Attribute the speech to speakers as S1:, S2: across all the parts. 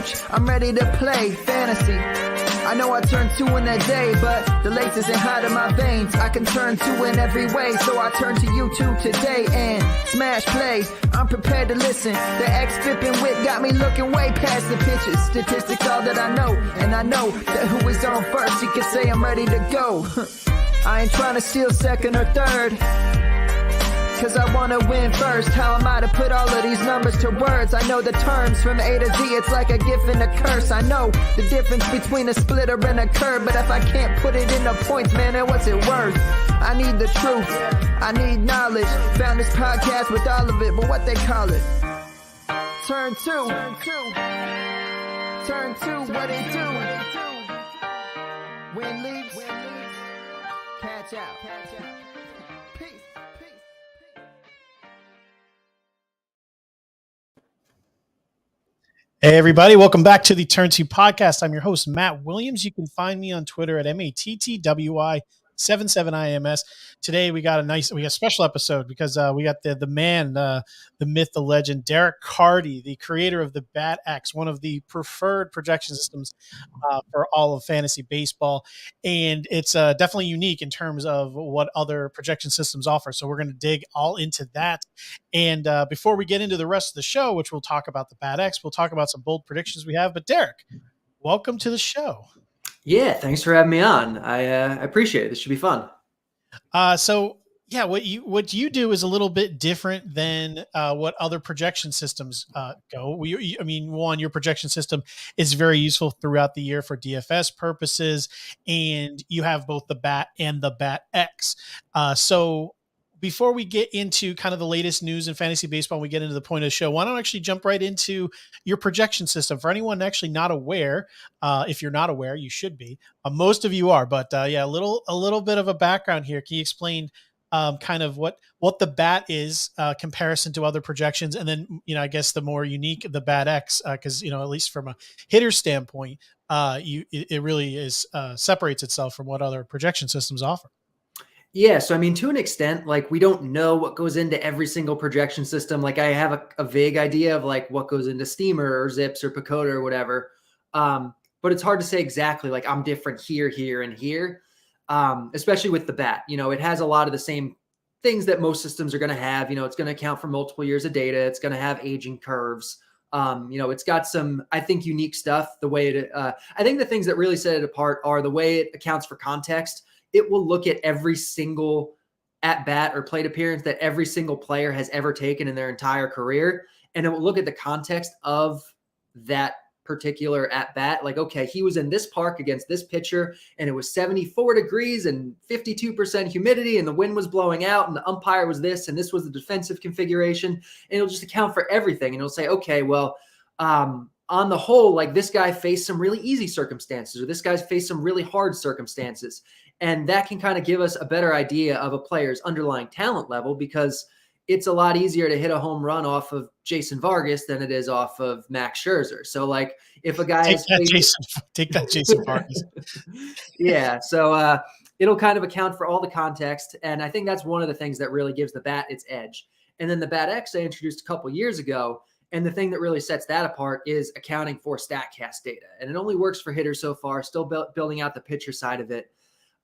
S1: coach, I'm ready to play fantasy. I know I turned 2 in a day, but the lace isn't hot in my veins. I can turn 2 in every way, so I turn to YouTube today and smash play. I'm prepared to listen. The X-Fippin' wit got me looking way past the pitches. Statistics all that I know, and I know that who is on first, he can say I'm ready to go. I ain't trying to steal second or third, cause I wanna win first. How am I to put all of these numbers to words? I know the terms from A to Z, it's like a gift and a curse. I know the difference between a splitter and a curve, but if I can't put it into points, man, then what's it worth? I need the truth, I need knowledge. Found this podcast with all of it, but what they call it? Turn 2. Turn 2, what it do? Win leagues, catch out. Peace.
S2: Hey everybody, welcome back to the Turn 2 podcast. I'm your host, Matt Williams. You can find me on Twitter at MATTWI77IMS. Today we got a special episode because we got the man, the myth, the legend, Derek Carty, the creator of the Bat X, one of the preferred projection systems for all of fantasy baseball. And it's definitely unique in terms of what other projection systems offer. So we're going to dig all into that. And before we get into the rest of the show, which we'll talk about the Bat X, we'll talk about some bold predictions we have. But Derek, welcome to the show.
S3: Yeah, thanks for having me on. I appreciate it. This should be fun.
S2: What you do is a little bit different than what other projection systems go. Your projection system is very useful throughout the year for DFS purposes, and you have both the Bat and the Bat X. So before we get into kind of the latest news in fantasy baseball, and we get into the point of the show, why don't I actually jump right into your projection system? For anyone actually not aware, if you're not aware, you should be. Most of you are, but a little bit of a background here. Can you explain kind of what the Bat is comparison to other projections, and then I guess the more unique the Bat X, because at least from a hitter standpoint, it really is separates itself from what other projection systems offer.
S3: Yeah, so to an extent, like we don't know what goes into every single projection system. Like I have a vague idea of like what goes into Steamer or Zips or Pacoda or whatever, but it's hard to say exactly. Like I'm different here, and here. Especially with the Bat, it has a lot of the same things that most systems are going to have. It's going to account for multiple years of data. It's going to have aging curves. It's got some, I think, unique stuff. The way it, I think the things that really set it apart are the way it accounts for context. It will look at every single at bat or plate appearance that every single player has ever taken in their entire career. And it will look at the context of that particular at bat. Like, okay, he was in this park against this pitcher and it was 74 degrees and 52% humidity and the wind was blowing out and the umpire was this and this was the defensive configuration. And it'll just account for everything. And it'll say, okay, well, on the whole, like this guy faced some really easy circumstances or this guy's faced some really hard circumstances. And that can kind of give us a better idea of a player's underlying talent level, because it's a lot easier to hit a home run off of Jason Vargas than it is off of Max Scherzer. So like if a guy
S2: take that Jason Vargas.
S3: Yeah. So it'll kind of account for all the context. And I think that's one of the things that really gives the Bat its edge. And then the Bat X I introduced a couple years ago. And the thing that really sets that apart is accounting for StatCast data. And it only works for hitters so far, still building out the pitcher side of it.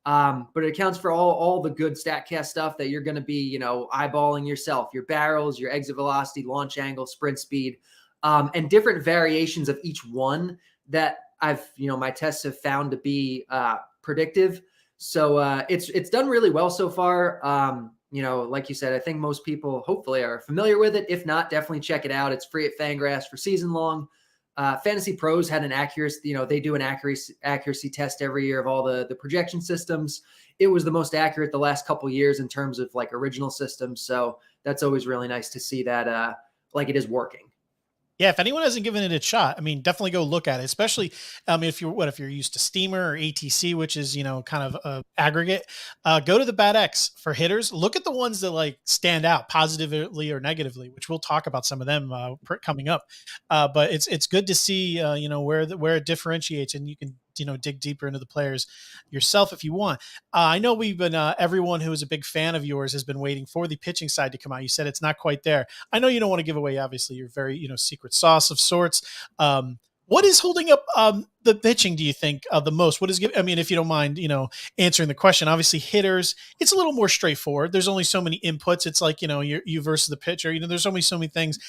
S3: But it accounts for all the good StatCast stuff that you're going to be, eyeballing yourself, your barrels, your exit velocity, launch angle, sprint speed, and different variations of each one that my tests have found to be predictive. So it's done really well so far. Like you said, I think most people hopefully are familiar with it. If not, definitely check it out. It's free at Fangraphs for season long. Fantasy Pros had an accuracy, they do an accuracy test every year of all the projection systems. It was the most accurate the last couple of years in terms of like original systems. So that's always really nice to see that like it is working.
S2: Yeah, if anyone hasn't given it a shot, definitely go look at it. Especially, if you're used to Steamer or ATC, which is kind of aggregate. Go to the Bat X for hitters. Look at the ones that like stand out positively or negatively, which we'll talk about some of them coming up. But it's good to see where it differentiates, and you can dig deeper into the players yourself if you want. I know we've been everyone who is a big fan of yours has been waiting for the pitching side to come out. You said it's not quite there. I know you don't want to give away, obviously, your very secret sauce of sorts. What is holding up the pitching, do you think, the most? What is, I mean, if you don't mind, answering the question, obviously hitters, it's a little more straightforward. There's only so many inputs. It's like, you versus the pitcher, there's only so many things,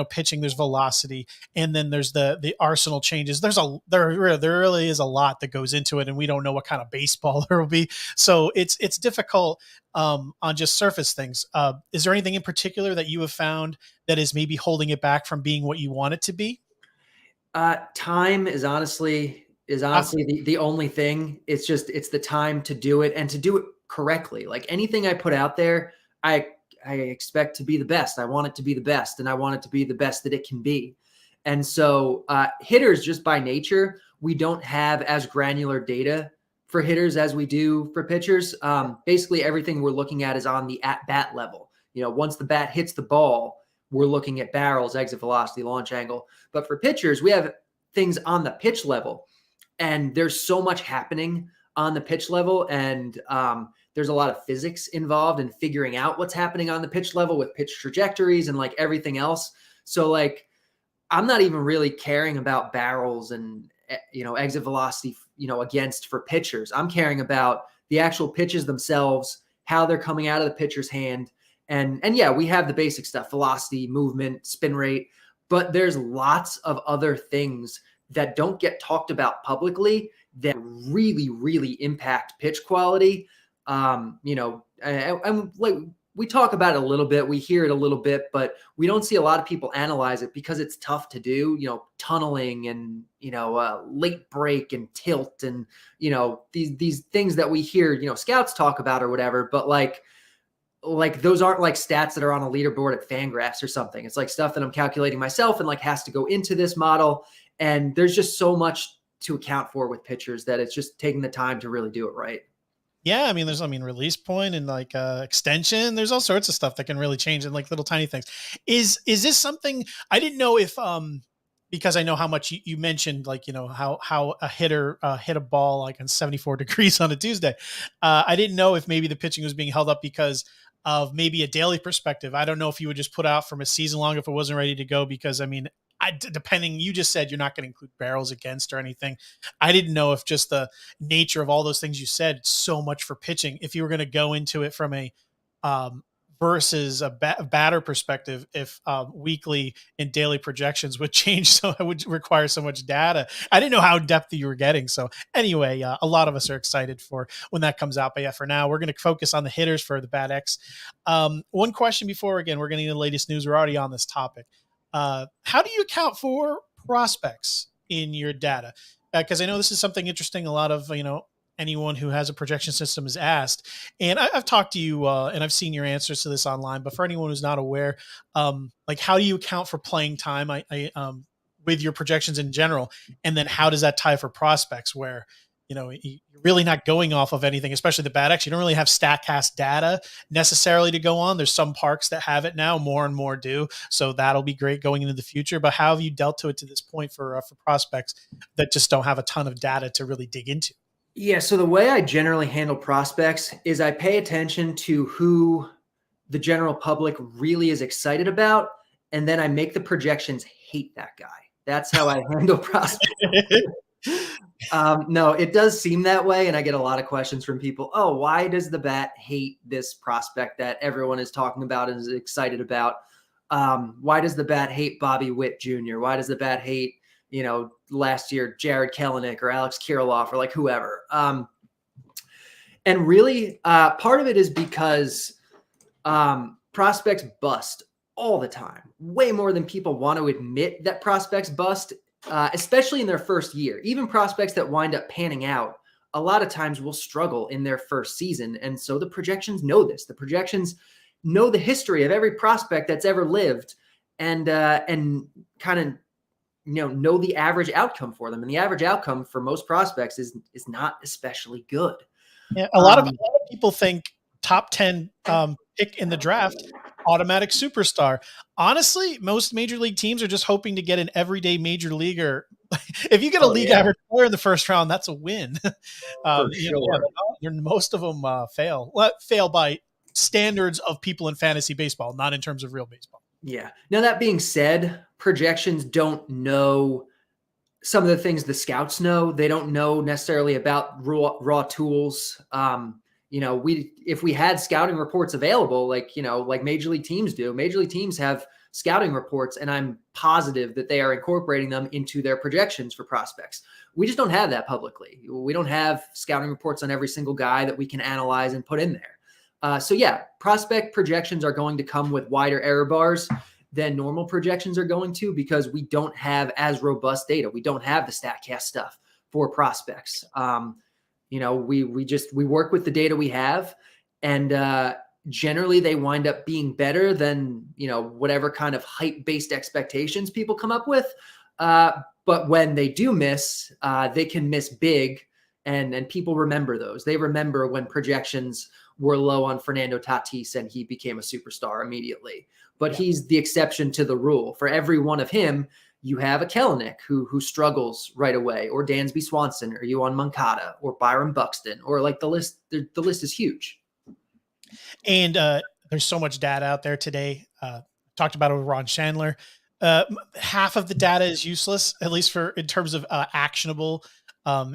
S2: pitching, there's velocity, and then there's the arsenal changes. There really is a lot that goes into it, and we don't know what kind of baseball there will be. So it's difficult on just surface things. Is there anything in particular that you have found that is maybe holding it back from being what you want it to be?
S3: Time is honestly the only thing. It's the time to do it and to do it correctly. Like anything I put out there, I expect to be the best. I want it to be the best, and I want it to be the best that it can be. And so hitters, just by nature, we don't have as granular data for hitters as we do for pitchers. Basically, everything we're looking at is on the at-bat level. Once the bat hits the ball, we're looking at barrels, exit velocity, launch angle. But for pitchers, we have things on the pitch level, and there's so much happening on the pitch level. And there's a lot of physics involved in figuring out what's happening on the pitch level with pitch trajectories and like everything else. So like, I'm not even really caring about barrels and, exit velocity, against for pitchers. I'm caring about the actual pitches themselves, how they're coming out of the pitcher's hand. And yeah, we have the basic stuff, velocity, movement, spin rate, but there's lots of other things that don't get talked about publicly that really, really impact pitch quality. And like we talk about it a little bit, we hear it a little bit, but we don't see a lot of people analyze it because it's tough to do, tunneling and, late break and tilt and, these things that we hear, scouts talk about or whatever, but like those aren't like stats that are on a leaderboard at Fangraphs or something. It's like stuff that I'm calculating myself and like has to go into this model. And there's just so much to account for with pitchers that it's just taking the time to really do it right.
S2: Yeah, I mean, there's release point and like extension. There's all sorts of stuff that can really change in like little tiny things. Is this something I didn't know if because I know how much you mentioned, like, how a hitter hit a ball like on 74 degrees on a Tuesday. I didn't know if maybe the pitching was being held up because of maybe a daily perspective. I don't know if you would just put out from a season long if it wasn't ready to go, because I mean, depending, you just said you're not going to include barrels against or anything. I didn't know if just the nature of all those things you said, so much for pitching, if you were going to go into it from a versus a batter perspective, if weekly and daily projections would change, so it would require so much data. I didn't know how depth you were getting. So anyway, a lot of us are excited for when that comes out. But yeah, for now, we're going to focus on the hitters for the Bat X. One question before, again, we're getting the latest news. We're already on this topic. How do you account for prospects in your data? Because I know this is something interesting. A lot of, anyone who has a projection system is asked, and I've talked to you and I've seen your answers to this online, but for anyone who's not aware, like how do you account for playing time with your projections in general? And then how does that tie for prospects where, you're really not going off of anything, especially the Bat X. You don't really have StatCast data necessarily to go on. There's some parks that have it now, more and more do. So that'll be great going into the future. But how have you dealt to it to this point for prospects that just don't have a ton of data to really dig into?
S3: Yeah. So the way I generally handle prospects is I pay attention to who the general public really is excited about. And then I make the projections hate that guy. That's how I handle prospects. No, it does seem that way. And I get a lot of questions from people. Oh, why does the Bat hate this prospect that everyone is talking about and is excited about? Why does the Bat hate Bobby Witt Jr.? Why does the Bat hate, last year, Jared Kelenic or Alex Kirilloff or like whoever? And really part of it is because prospects bust all the time, way more than people want to admit that prospects bust. Especially in their first year. Even prospects that wind up panning out, a lot of times will struggle in their first season. And so the projections know this. The projections know the history of every prospect that's ever lived and kind of, know the average outcome for them. And the average outcome for most prospects is not especially good.
S2: Yeah, a lot of people think top 10 pick in the draft, automatic superstar. Honestly, most major league teams are just hoping to get an everyday major leaguer. If you get a league average player in the first round, that's a win. Most of them fail by standards of people in fantasy baseball, not in terms of real baseball.
S3: Yeah. Now, that being said, projections don't know some of the things the scouts know. They don't know necessarily about raw tools. If we had scouting reports available, like Major League teams do, Major League teams have scouting reports, and I'm positive that they are incorporating them into their projections for prospects. We just don't have that publicly. We don't have scouting reports on every single guy that we can analyze and put in there. So yeah, prospect projections are going to come with wider error bars than normal projections are going to, because we don't have as robust data. We don't have the StatCast stuff for prospects. We work with the data we have, and generally they wind up being better than, whatever kind of hype-based expectations people come up with. But when they do miss, they can miss big, and people remember those. They remember when projections were low on Fernando Tatis and he became a superstar immediately. But he's the exception to the rule. For every one of him, you have a Kelenic who struggles right away, or Dansby Swanson, or Yoan Moncada, or Byron Buxton, or like the list is huge.
S2: And there's so much data out there today. Talked about it with Ron Chandler. Half of the data is useless, at least in terms of actionable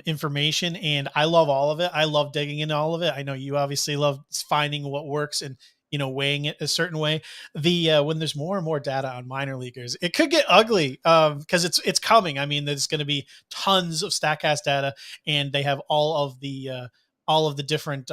S2: information. And I love all of it. I love digging into all of it. I know you obviously love finding what works and weighing it a certain way. When there's more and more data on minor leaguers, it could get ugly because it's coming. I mean, there's going to be tons of StatCast data, and they have all of the different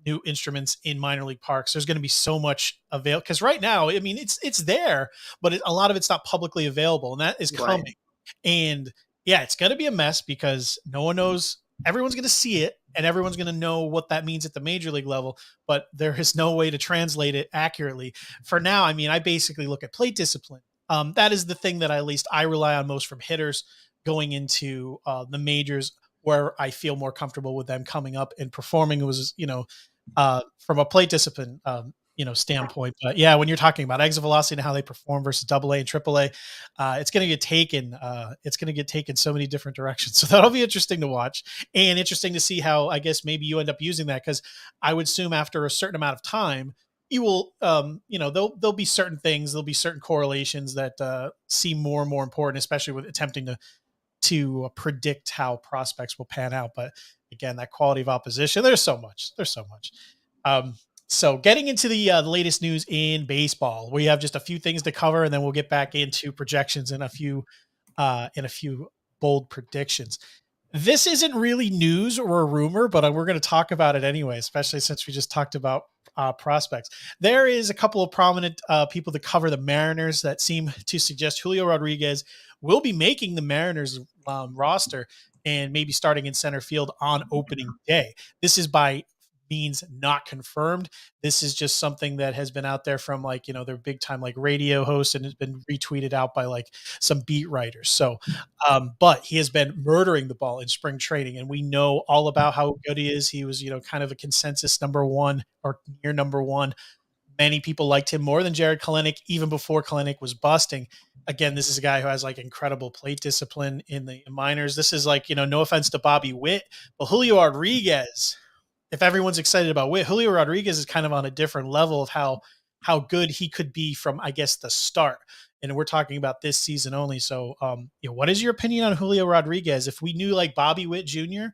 S2: new instruments in minor league parks. There's going to be so much available, because right now, I mean, it's there, but a lot of it's not publicly available, and that is coming. Right. And yeah, it's going to be a mess because no one knows. Everyone's going to see it, and everyone's going to know what that means at the major league level, but there is no way to translate it accurately. For now, I mean, I basically look at plate discipline. That is the thing that at least I rely on most from hitters going into the majors, where I feel more comfortable with them coming up and performing. It was, from a plate discipline, standpoint. But yeah, when you're talking about exit velocity and how they perform versus AA and AAA, it's going to get taken. It's going to get taken so many different directions. So that'll be interesting to watch, and interesting to see how, I guess, maybe you end up using that. Cause I would assume after a certain amount of time, you will, there'll be certain things, there'll be certain correlations that seem more and more important, especially with attempting to predict how prospects will pan out. But again, that quality of opposition, there's so much. So getting into the latest news in baseball, we have just a few things to cover, and then we'll get back into projections and a few bold predictions. This isn't really news or a rumor, but we're going to talk about it anyway, especially since we just talked about prospects. There is a couple of prominent people that cover the Mariners that seem to suggest Julio Rodriguez will be making the Mariners roster and maybe starting in center field on opening day. This is by means not confirmed. This is just something that has been out there from their big time radio hosts, and has been retweeted out by some beat writers. So, but he has been murdering the ball in spring training, and we know all about how good he is. He was, kind of a consensus number one or near number one. Many people liked him more than Jared Kelenic, even before Kelenic was busting. Again, this is a guy who has incredible plate discipline in the minors. This is no offense to Bobby Witt, but Julio Rodriguez, if everyone's excited about Witt, Julio Rodriguez is kind of on a different level of how good he could be from, I guess, the start. And we're talking about this season only. So, what is your opinion on Julio Rodriguez? If we knew Bobby Witt Jr.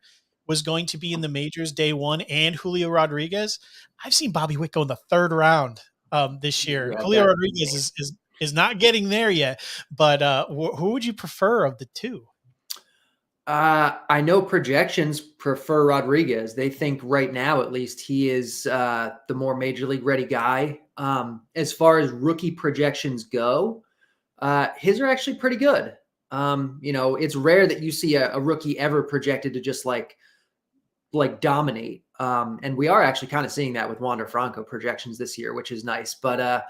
S2: was going to be in the majors day one and Julio Rodriguez, I've seen Bobby Witt go in the third round this year. Yeah, Julio Rodriguez is not getting there yet, but who would you prefer of the two?
S3: I know projections prefer Rodriguez. They think right now, at least, he is the more major league ready guy. As far as rookie projections go, his are actually pretty good. It's rare that you see a rookie ever projected to just dominate. And we are actually kind of seeing that with Wander Franco projections this year, which is nice. But,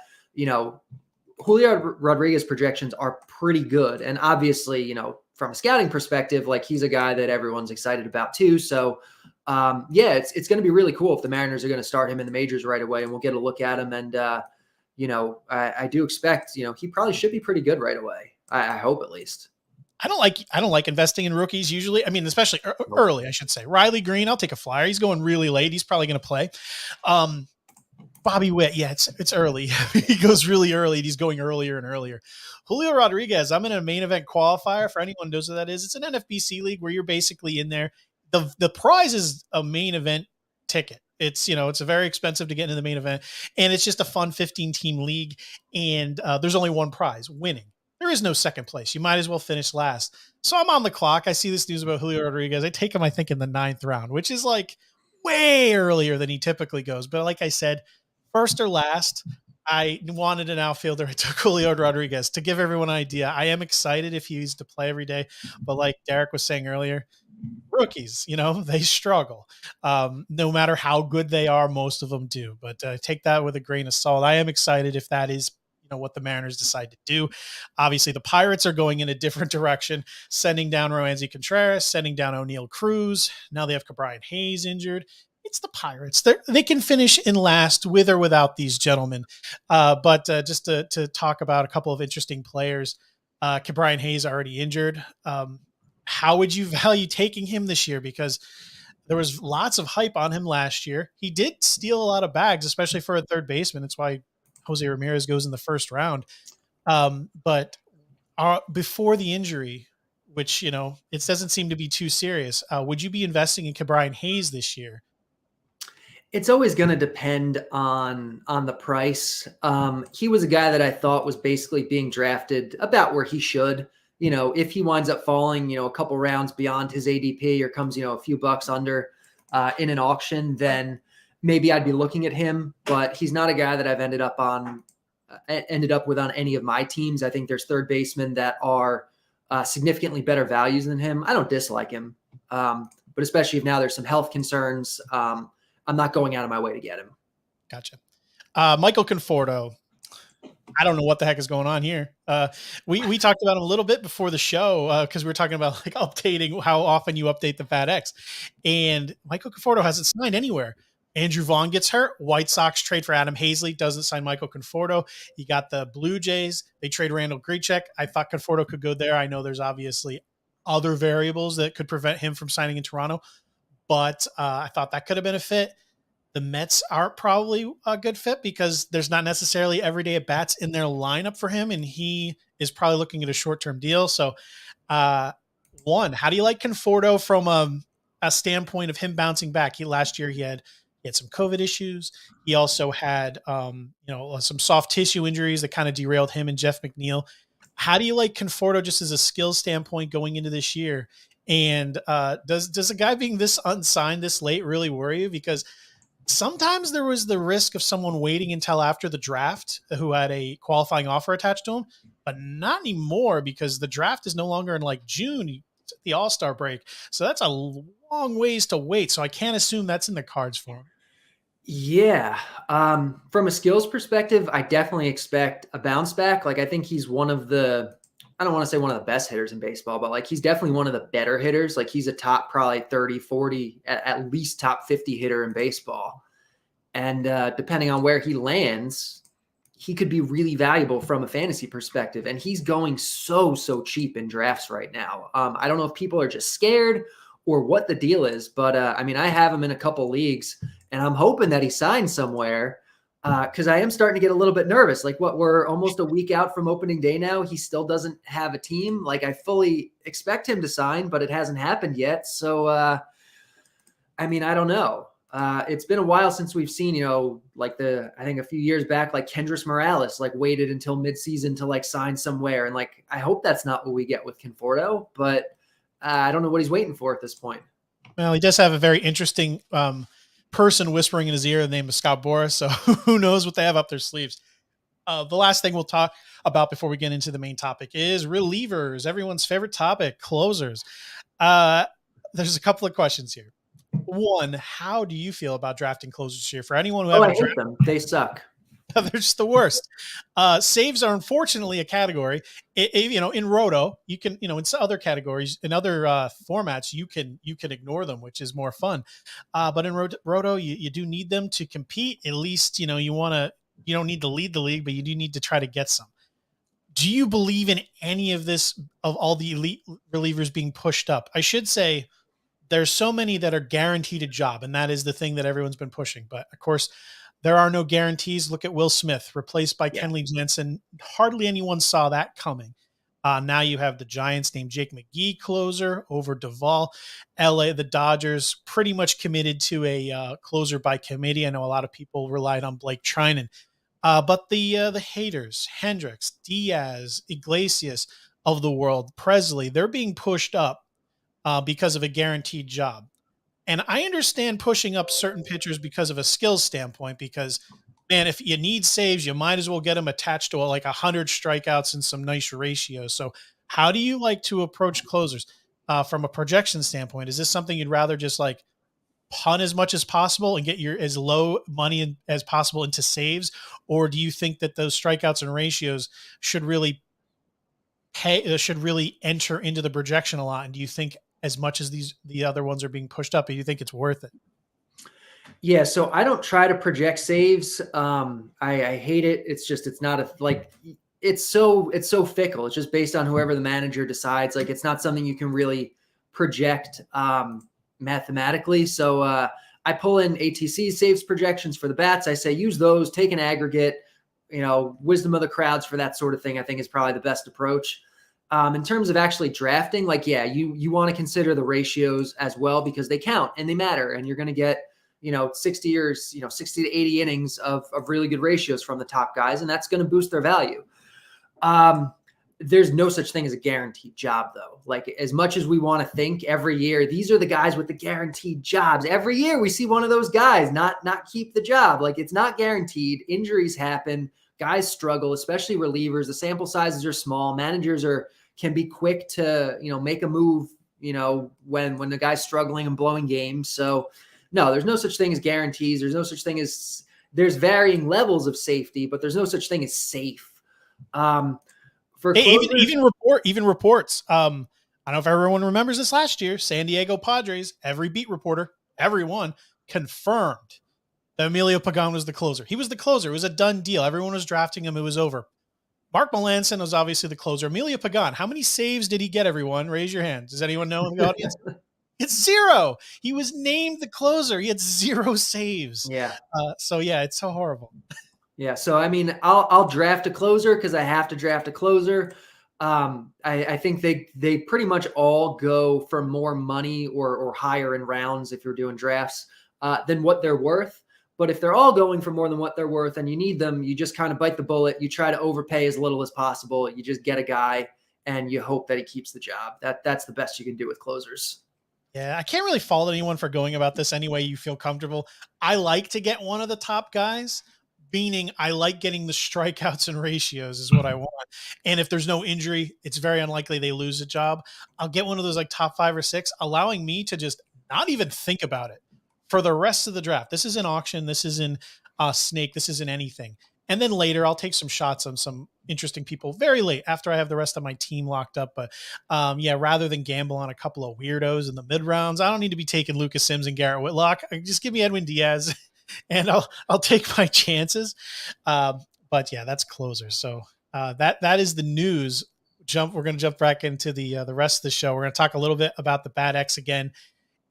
S3: Julio Rodriguez projections are pretty good. And obviously, from a scouting perspective, he's a guy that everyone's excited about too. So, it's going to be really cool if the Mariners are going to start him in the majors right away, and we'll get a look at him. And, I do expect, he probably should be pretty good right away. I hope, at least.
S2: I don't like investing in rookies usually. I mean, especially early, I should say. Riley Green, I'll take a flyer. He's going really late. He's probably going to play. Bobby Witt, yeah, it's early. He goes really early. He's going earlier and earlier. Julio Rodriguez, I'm in a main event qualifier. For anyone who knows what that is, it's an NFBC league where you're basically in there. The prize is a main event ticket. It's, it's a very expensive to get into the main event, and it's just a fun 15-team league, and there's only one prize, winning. There is no second place. You might as well finish last. So I'm on the clock. I see this news about Julio Rodriguez. I take him, I think, in the 9th round, which is like way earlier than he typically goes. But like I said, first or last, I wanted an outfielder. I took Julio Rodriguez. To give everyone an idea, I am excited if he's to play every day. But like Derek was saying earlier, rookies, they struggle. No matter how good they are, most of them do. But take that with a grain of salt. I am excited if that is what the Mariners decide to do. Obviously, the Pirates are going in a different direction, sending down Roansy Contreras, sending down O'Neill Cruz. Now they have Cabrian Hayes injured. It's the Pirates. They can finish in last with or without these gentlemen. But just to talk about a couple of interesting players, Cabrian Hayes already injured. How would you value taking him this year? Because there was lots of hype on him last year. He did steal a lot of bags, especially for a third baseman. That's why Jose Ramirez goes in the first round. But before the injury, which, it doesn't seem to be too serious, would you be investing in Cabrian Hayes this year?
S3: It's always going to depend on the price. He was a guy that I thought was basically being drafted about where he should. If he winds up falling, a couple rounds beyond his ADP or comes, a few bucks under in an auction, then maybe I'd be looking at him. But he's not a guy that I've ended up with on any of my teams. I think there's third basemen that are significantly better values than him. I don't dislike him, but especially if now there's some health concerns, I'm not going out of my way to get him.
S2: Gotcha. Michael Conforto. I don't know what the heck is going on here. We talked about him a little bit before the show because we were talking about like updating how often you update the FATX. And Michael Conforto hasn't signed anywhere. Andrew Vaughn gets hurt. White Sox trade for Adam Hazley, doesn't sign Michael Conforto. You got the Blue Jays. They trade Randall Grichuk. I thought Conforto could go there. I know there's obviously other variables that could prevent him from signing in Toronto, but I thought that could have been a fit. The Mets aren't probably a good fit because there's not necessarily everyday at bats in their lineup for him, and he is probably looking at a short-term deal. So, one, how do you like Conforto from a standpoint of him bouncing back? Last year he had some COVID issues. He also had some soft tissue injuries that kind of derailed him and Jeff McNeil. How do you like Conforto just as a skills standpoint going into this year? And does a guy being this unsigned this late really worry you? Because sometimes there was the risk of someone waiting until after the draft who had a qualifying offer attached to him, but not anymore because the draft is no longer in like June. It's at the All-Star break. So that's a long ways to wait. So I can't assume that's in the cards for him.
S3: Yeah. From a skills perspective, I definitely expect a bounce back. Like I think he's one of the, I don't want to say one of the best hitters in baseball, but like he's definitely one of the better hitters. Like he's a top probably 30, 40, at least top 50 hitter in baseball. And depending on where he lands, he could be really valuable from a fantasy perspective. And he's going so cheap in drafts right now. I don't know if people are just scared or what the deal is, but I have him in a couple leagues and I'm hoping that he signs somewhere. Because I am starting to get a little bit nervous. Like we're almost a week out from opening day now. He still doesn't have a team. Like I fully expect him to sign, but it hasn't happened yet. So, I don't know. It's been a while since we've seen, I think a few years back, like Kendrys Morales, like waited until midseason to like sign somewhere. And like, I hope that's not what we get with Conforto, but I don't know what he's waiting for at this point.
S2: Well, he does have a very interesting, person whispering in his ear the name of Scott Boras, so who knows what they have up their sleeves. The last thing we'll talk about before we get into the main topic is relievers, everyone's favorite topic, closers. There's a couple of questions here. One, how do you feel about drafting closers this year? For anyone who
S3: I hate them. They suck.
S2: They're just the worst. Saves are unfortunately a category. In Roto, you can, in other categories, in other formats, you can ignore them, which is more fun. But in Roto, you do need them to compete. At least, you don't need to lead the league, but you do need to try to get some. Do you believe in any of this, of all the elite relievers being pushed up? I should say there's so many that are guaranteed a job, and that is the thing that everyone's been pushing. But of course, there are no guarantees. Look at Will Smith, replaced by
S3: Yeah.
S2: Kenley Jansen. Hardly anyone saw that coming. Now you have the Giants named Jake McGee closer over Duvall. LA, the Dodgers pretty much committed to a closer by committee. I know a lot of people relied on Blake Trinan. But the haters, Hendricks, Diaz, Iglesias of the world, Presley, they're being pushed up because of a guaranteed job. And I understand pushing up certain pitchers because of a skills standpoint, because man, if you need saves, you might as well get them attached to like 100 strikeouts and some nice ratios. So how do you like to approach closers from a projection standpoint? Is this something you'd rather just like punt as much as possible and get your as low money as possible into saves? Or do you think that those strikeouts and ratios should really should really enter into the projection a lot? And do you think as much as the other ones are being pushed up, do you think it's worth it?
S3: Yeah, so I don't try to project saves. I hate it. It's not it's so fickle. It's just based on whoever the manager decides. Like, it's not something you can really project mathematically. So I pull in ATC saves projections for the bats. I say use those, take an aggregate, wisdom of the crowds for that sort of thing. I think is probably the best approach. In terms of actually drafting, like, yeah, you want to consider the ratios as well, because they count and they matter, and you're going to get 60 years, 60 to 80 innings of really good ratios from the top guys, and that's going to boost their value. There's no such thing as a guaranteed job, though. Like, as much as we want to think every year, these are the guys with the guaranteed jobs. Every year we see one of those guys not keep the job. Like, it's not guaranteed. Injuries happen. Guys struggle, especially relievers. The sample sizes are small. Managers can be quick to, make a move, when the guy's struggling and blowing games. So no, there's no such thing as guarantees. There's no such thing as, there's varying levels of safety, but there's no such thing as safe. For closers,
S2: even reports. I don't know if everyone remembers this last year, San Diego Padres, every beat reporter, everyone confirmed that Emilio Pagan was the closer. He was the closer. It was a done deal. Everyone was drafting him. It was over. Mark Melanson was obviously the closer. Emilio Pagan, how many saves did he get, everyone? Raise your hand. Does anyone know in the audience? It's 0. He was named the closer. He had 0 saves.
S3: Yeah.
S2: So yeah, it's so horrible.
S3: Yeah. So, I mean, I'll draft a closer because I have to draft a closer. I think they pretty much all go for more money or higher in rounds if you're doing drafts than what they're worth. But if they're all going for more than what they're worth and you need them, you just kind of bite the bullet. You try to overpay as little as possible. You just get a guy and you hope that he keeps the job. That's the best you can do with closers.
S2: Yeah, I can't really fault anyone for going about this any way you feel comfortable. I like to get one of the top guys, meaning I like getting the strikeouts and ratios is what I want. And if there's no injury, it's very unlikely they lose a job. I'll get one of those like top 5 or 6, allowing me to just not even think about it for the rest of the draft. This isn't auction. This isn't snake. This isn't anything. And then later I'll take some shots on some interesting people very late after I have the rest of my team locked up. But yeah, rather than gamble on a couple of weirdos in the mid rounds, I don't need to be taking Lucas Sims and Garrett Whitlock. Just give me Edwin Diaz and I'll take my chances. But yeah, that's closer. So that is the news. We're going to jump back into the rest of the show. We're going to talk a little bit about the Bad X again.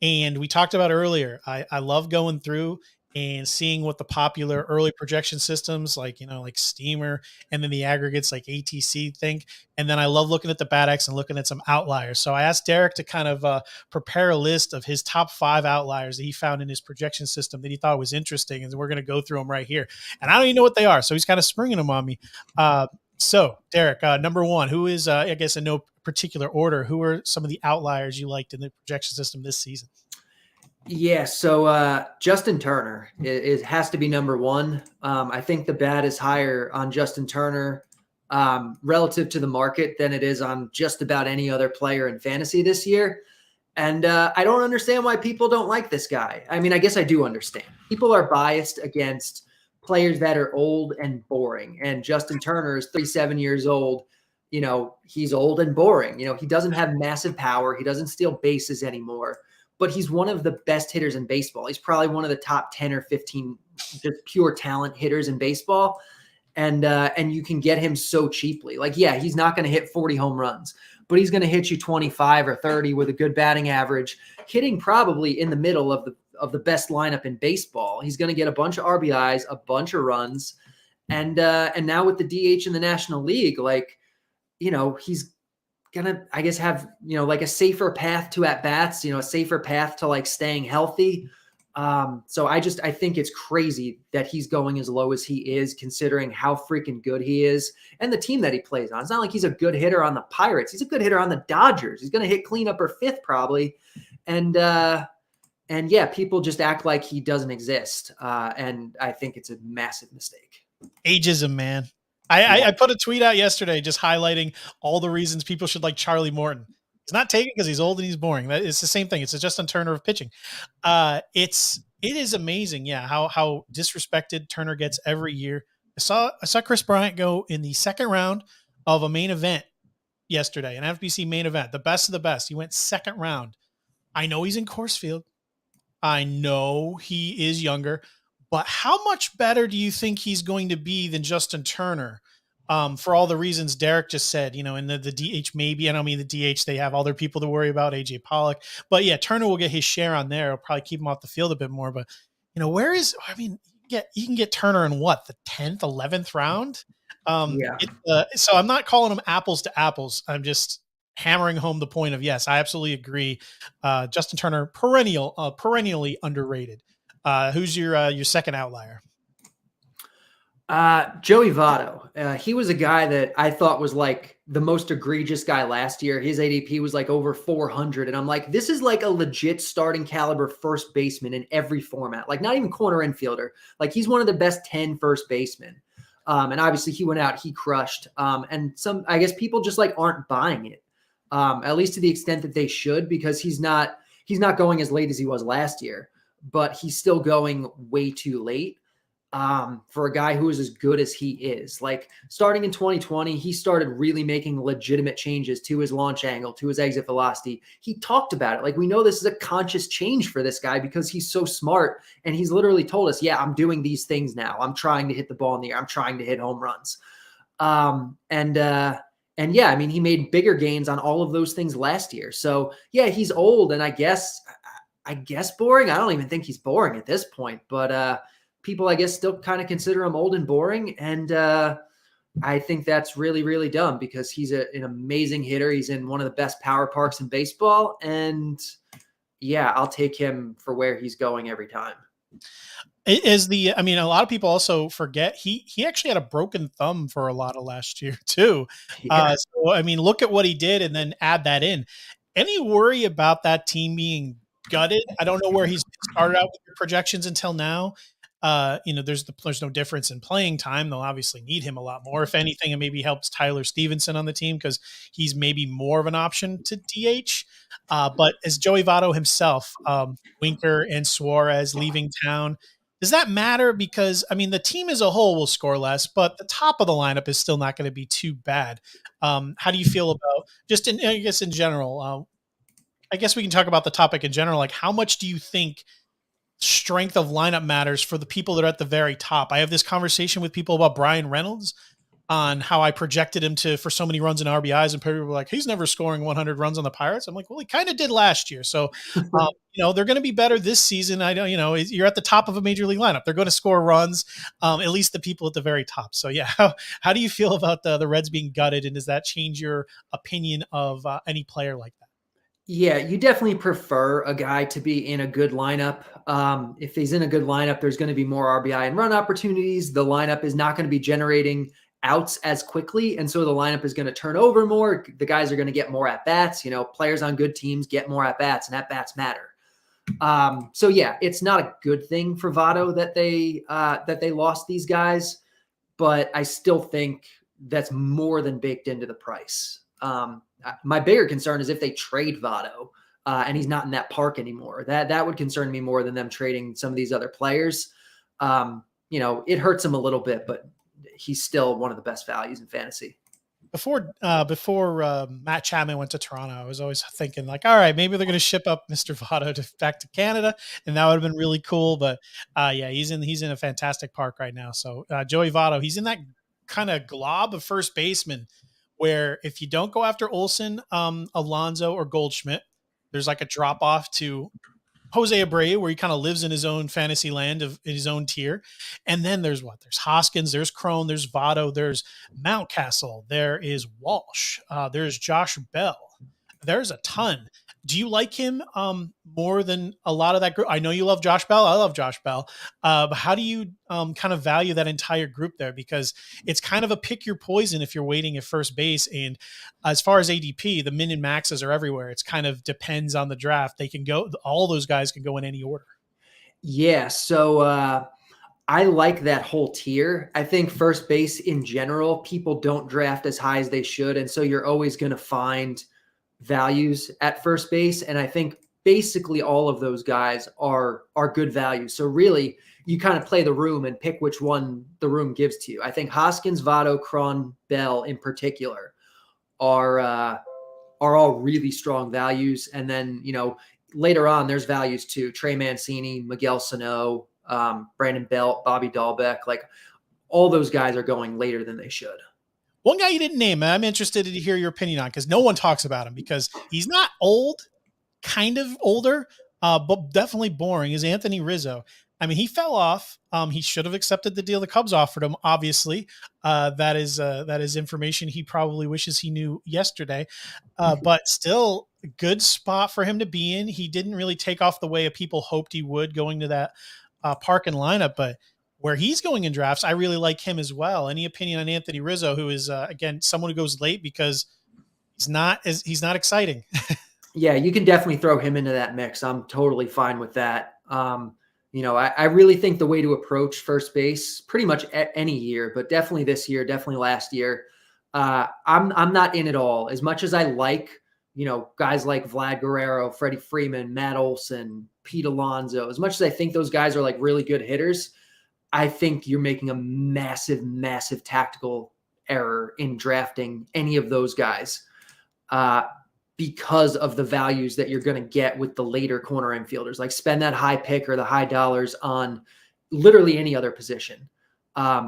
S2: And we talked about earlier, I love going through and seeing what the popular early projection systems like Steamer and then the aggregates like ATC think. And then I love looking at the Bad X and looking at some outliers. So I asked Derek to kind of prepare a list of his top 5 outliers that he found in his projection system that he thought was interesting. And we're going to go through them right here. And I don't even know what they are. So he's kind of springing them on me. So Derek, number 1, who is, I guess in no particular order, who are some of the outliers you liked in the projection system this season?
S3: Yeah, so Justin Turner has to be number 1. I think the bat is higher on Justin Turner relative to the market than it is on just about any other player in fantasy this year. And I don't understand why people don't like this guy. I mean, I guess I do understand. People are biased against players that are old and boring. And Justin Turner is 37 years old. He's old and boring. He doesn't have massive power. He doesn't steal bases anymore. But he's one of the best hitters in baseball. He's probably one of the top 10 or 15 just pure talent hitters in baseball. And you can get him so cheaply. Like, yeah, he's not going to hit 40 home runs, but he's going to hit you 25 or 30 with a good batting average, hitting probably in the middle of the best lineup in baseball. He's going to get a bunch of RBIs, a bunch of runs, and now with the DH in the National League, like, he's gonna, I guess, have, like a safer path to at bats, a safer path to like staying healthy. So I think it's crazy that he's going as low as he is, considering how freaking good he is and the team that he plays on. It's not like he's a good hitter on the Pirates. He's a good hitter on the Dodgers. He's going to hit cleanup or fifth probably. And yeah, people just act like he doesn't exist. And I think it's a massive mistake.
S2: Ageism, man. I put a tweet out yesterday just highlighting all the reasons people should like Charlie Morton. He's not taken because he's old and he's boring. It's the same thing. It's a Justin Turner of pitching. It is amazing, yeah, how disrespected Turner gets every year. I saw Chris Bryant go in the second round of a main event yesterday, an FBC main event, the best of the best. He went second round. I know he's in Coors Field. I know he is younger, but how much better do you think he's going to be than Justin Turner? For all the reasons Derek just said, in the DH, maybe, I don't mean the DH, they have other people to worry about, AJ Pollock, but yeah, Turner will get his share on there. It'll probably keep him off the field a bit more, but you can get Turner in what, the 10th, 11th round. So I'm not calling them apples to apples. I'm just hammering home the point of, yes, I absolutely agree. Justin Turner, perennially underrated. Who's your second outlier?
S3: Joey Votto. He was a guy that I thought was like the most egregious guy last year. His ADP was like over 400. And I'm like, this is like a legit starting caliber first baseman in every format. Like not even corner infielder. Like he's one of the best 10 first basemen. And obviously he went out, he crushed. And I guess people just like aren't buying it. At least to the extent that they should, because he's not going as late as he was last year, but he's still going way too late. For a guy who is as good as he is. Like starting in 2020, he started really making legitimate changes to his launch angle, to his exit velocity. He talked about it. Like we know this is a conscious change for this guy because he's so smart. And he's literally told us, yeah, I'm doing these things now. I'm trying to hit the ball in the air. I'm trying to hit home runs. And yeah, I mean, he made bigger gains on all of those things last year. So yeah, he's old and I guess boring. I don't even think he's boring at this point, but, people, I guess, still kind of consider him old and boring. And I think that's really, really dumb because he's an amazing hitter. He's in one of the best power parks in baseball. And yeah, I'll take him for where he's going every time.
S2: A lot of people also forget he actually had a broken thumb for a lot of last year too. Yeah. Look at what he did and then add that in. Any worry about that team being gutted? I don't know where he's started out with your projections until now. There's no difference in playing time. They'll obviously need him a lot more. If anything, it maybe helps Tyler Stevenson on the team because he's maybe more of an option to DH. But as Joey Votto himself, Winker and Suarez leaving town, does that matter? Because, the team as a whole will score less, but the top of the lineup is still not going to be too bad. How do you feel about just in general? I guess we can talk about the topic in general. Like, how much do you think strength of lineup matters for the people that are at the very top? I have this conversation with people about Brian Reynolds on how I projected him for so many runs and RBIs, and people were like, he's never scoring 100 runs on the Pirates. I'm like, well, he kind of did last year. So, they're going to be better this season. I don't, you're at the top of a major league lineup. They're going to score runs, at least the people at the very top. So yeah, how do you feel about the Reds being gutted? And does that change your opinion of any player like that?
S3: Yeah, you definitely prefer a guy to be in a good lineup. If he's in a good lineup, there's going to be more RBI and run opportunities. The lineup is not going to be generating outs as quickly. And so the lineup is going to turn over more. The guys are going to get more at bats. Players on good teams get more at bats, and at bats matter. So yeah, it's not a good thing for Votto that they lost these guys, but I still think that's more than baked into the price. My bigger concern is if they trade Votto and he's not in that park anymore. That would concern me more than them trading some of these other players. It hurts him a little bit, but he's still one of the best values in fantasy.
S2: Before Matt Chapman went to Toronto, I was always thinking like, all right, maybe they're going to ship up Mr. Votto back to Canada, and that would have been really cool. But yeah, he's in a fantastic park right now. So Joey Votto, he's in that kind of glob of first baseman where if you don't go after Olsen, Alonso, or Goldschmidt, there's like a drop off to Jose Abreu, where he kind of lives in his own fantasy land of in his own tier. And then there's what? There's Hoskins, there's Crone, there's Votto, there's Mountcastle, there is Walsh, there's Josh Bell. There's a ton. Do you like him more than a lot of that group? I know you love Josh Bell. I love Josh Bell. But how do you kind of value that entire group there? Because it's kind of a pick your poison if you're waiting at first base. And as far as ADP, the min and maxes are everywhere. It's kind of depends on the draft. They can go, all those guys can go in any order.
S3: Yeah. So I like that whole tier. I think first base in general, people don't draft as high as they should. And so you're always going to find values at first base. And I think basically all of those guys are good values. So really you kind of play the room and pick which one the room gives to you. I think Hoskins, Votto, Cron, Bell in particular are all really strong values. And then, later on there's values too. Trey Mancini, Miguel Sano, Brandon Belt, Bobby Dahlbeck, like all those guys are going later than they should.
S2: One guy you didn't name, and I'm interested to hear your opinion on, because no one talks about him because he's not old, kind of older, but definitely boring, is Anthony Rizzo. I mean, he fell off. He should have accepted the deal the Cubs offered him, obviously. That is information he probably wishes he knew yesterday. But still, a good spot for him to be in. He didn't really take off the way people hoped he would going to that park and lineup, but where he's going in drafts, I really like him as well. Any opinion on Anthony Rizzo, who is again someone who goes late because he's not exciting?
S3: Yeah, you can definitely throw him into that mix. I'm totally fine with that. I really think the way to approach first base, pretty much any year, but definitely this year, definitely last year, I'm not in at all. As much as I like, guys like Vlad Guerrero, Freddie Freeman, Matt Olson, Pete Alonso, as much as I think those guys are like really good hitters, I think you're making a massive, massive tactical error in drafting any of those guys because of the values that you're going to get with the later corner infielders. Like spend that high pick or the high dollars on literally any other position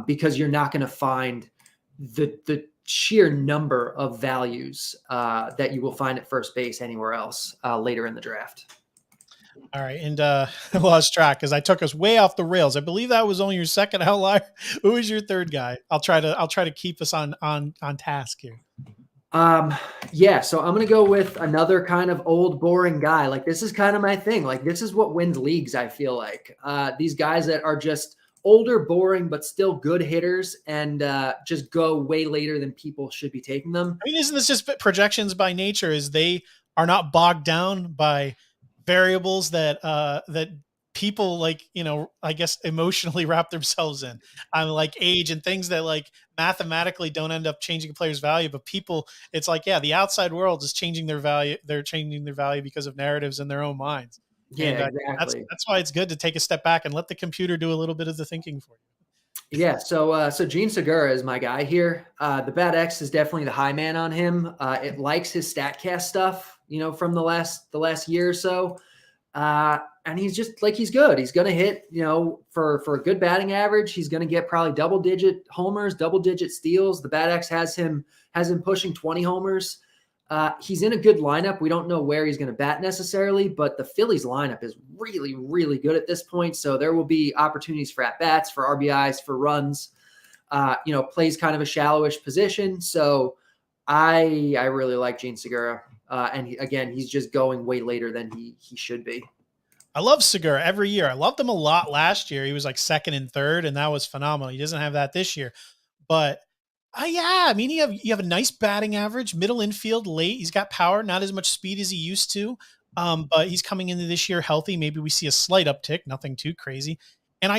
S3: because you're not going to find the sheer number of values that you will find at first base anywhere else later in the draft.
S2: All right. And I lost track because I took us way off the rails. I believe that was only your second outlier. Who is your third guy? I'll try to keep us on task here.
S3: Yeah, so I'm going to go with another kind of old, boring guy. Like this is kind of my thing. Like this is what wins leagues. I feel like, these guys that are just older, boring, but still good hitters and, just go way later than people should be taking them.
S2: I mean, isn't this just projections by nature? Is they are not bogged down by variables that people like, I guess emotionally wrap themselves in. Like age and things that like mathematically don't end up changing a player's value, but people, it's like, yeah, the outside world is changing their value. They're changing their value because of narratives in their own minds.
S3: Yeah,
S2: and
S3: exactly.
S2: that's why it's good to take a step back and let the computer do a little bit of the thinking for you.
S3: Yeah. So Gene Segura is my guy here. The Bad X is definitely the high man on him. It likes his StatCast stuff, from the last year or so. And he's just like, he's good. He's going to hit, for a good batting average, he's going to get probably double digit homers, double digit steals. The Bad X has him pushing 20 homers. He's in a good lineup. We don't know where he's going to bat necessarily, but the Phillies lineup is really, really good at this point. So there will be opportunities for at-bats, for RBIs, for runs, plays kind of a shallowish position. So I really like Gene Segura. And he's just going way later than he should be.
S2: I love Segura every year. I loved him a lot last year. He was like second and third, and that was phenomenal. He doesn't have that this year, but I mean, you have a nice batting average, middle infield, late. He's got power, not as much speed as he used to, but he's coming into this year healthy. Maybe we see a slight uptick, nothing too crazy. And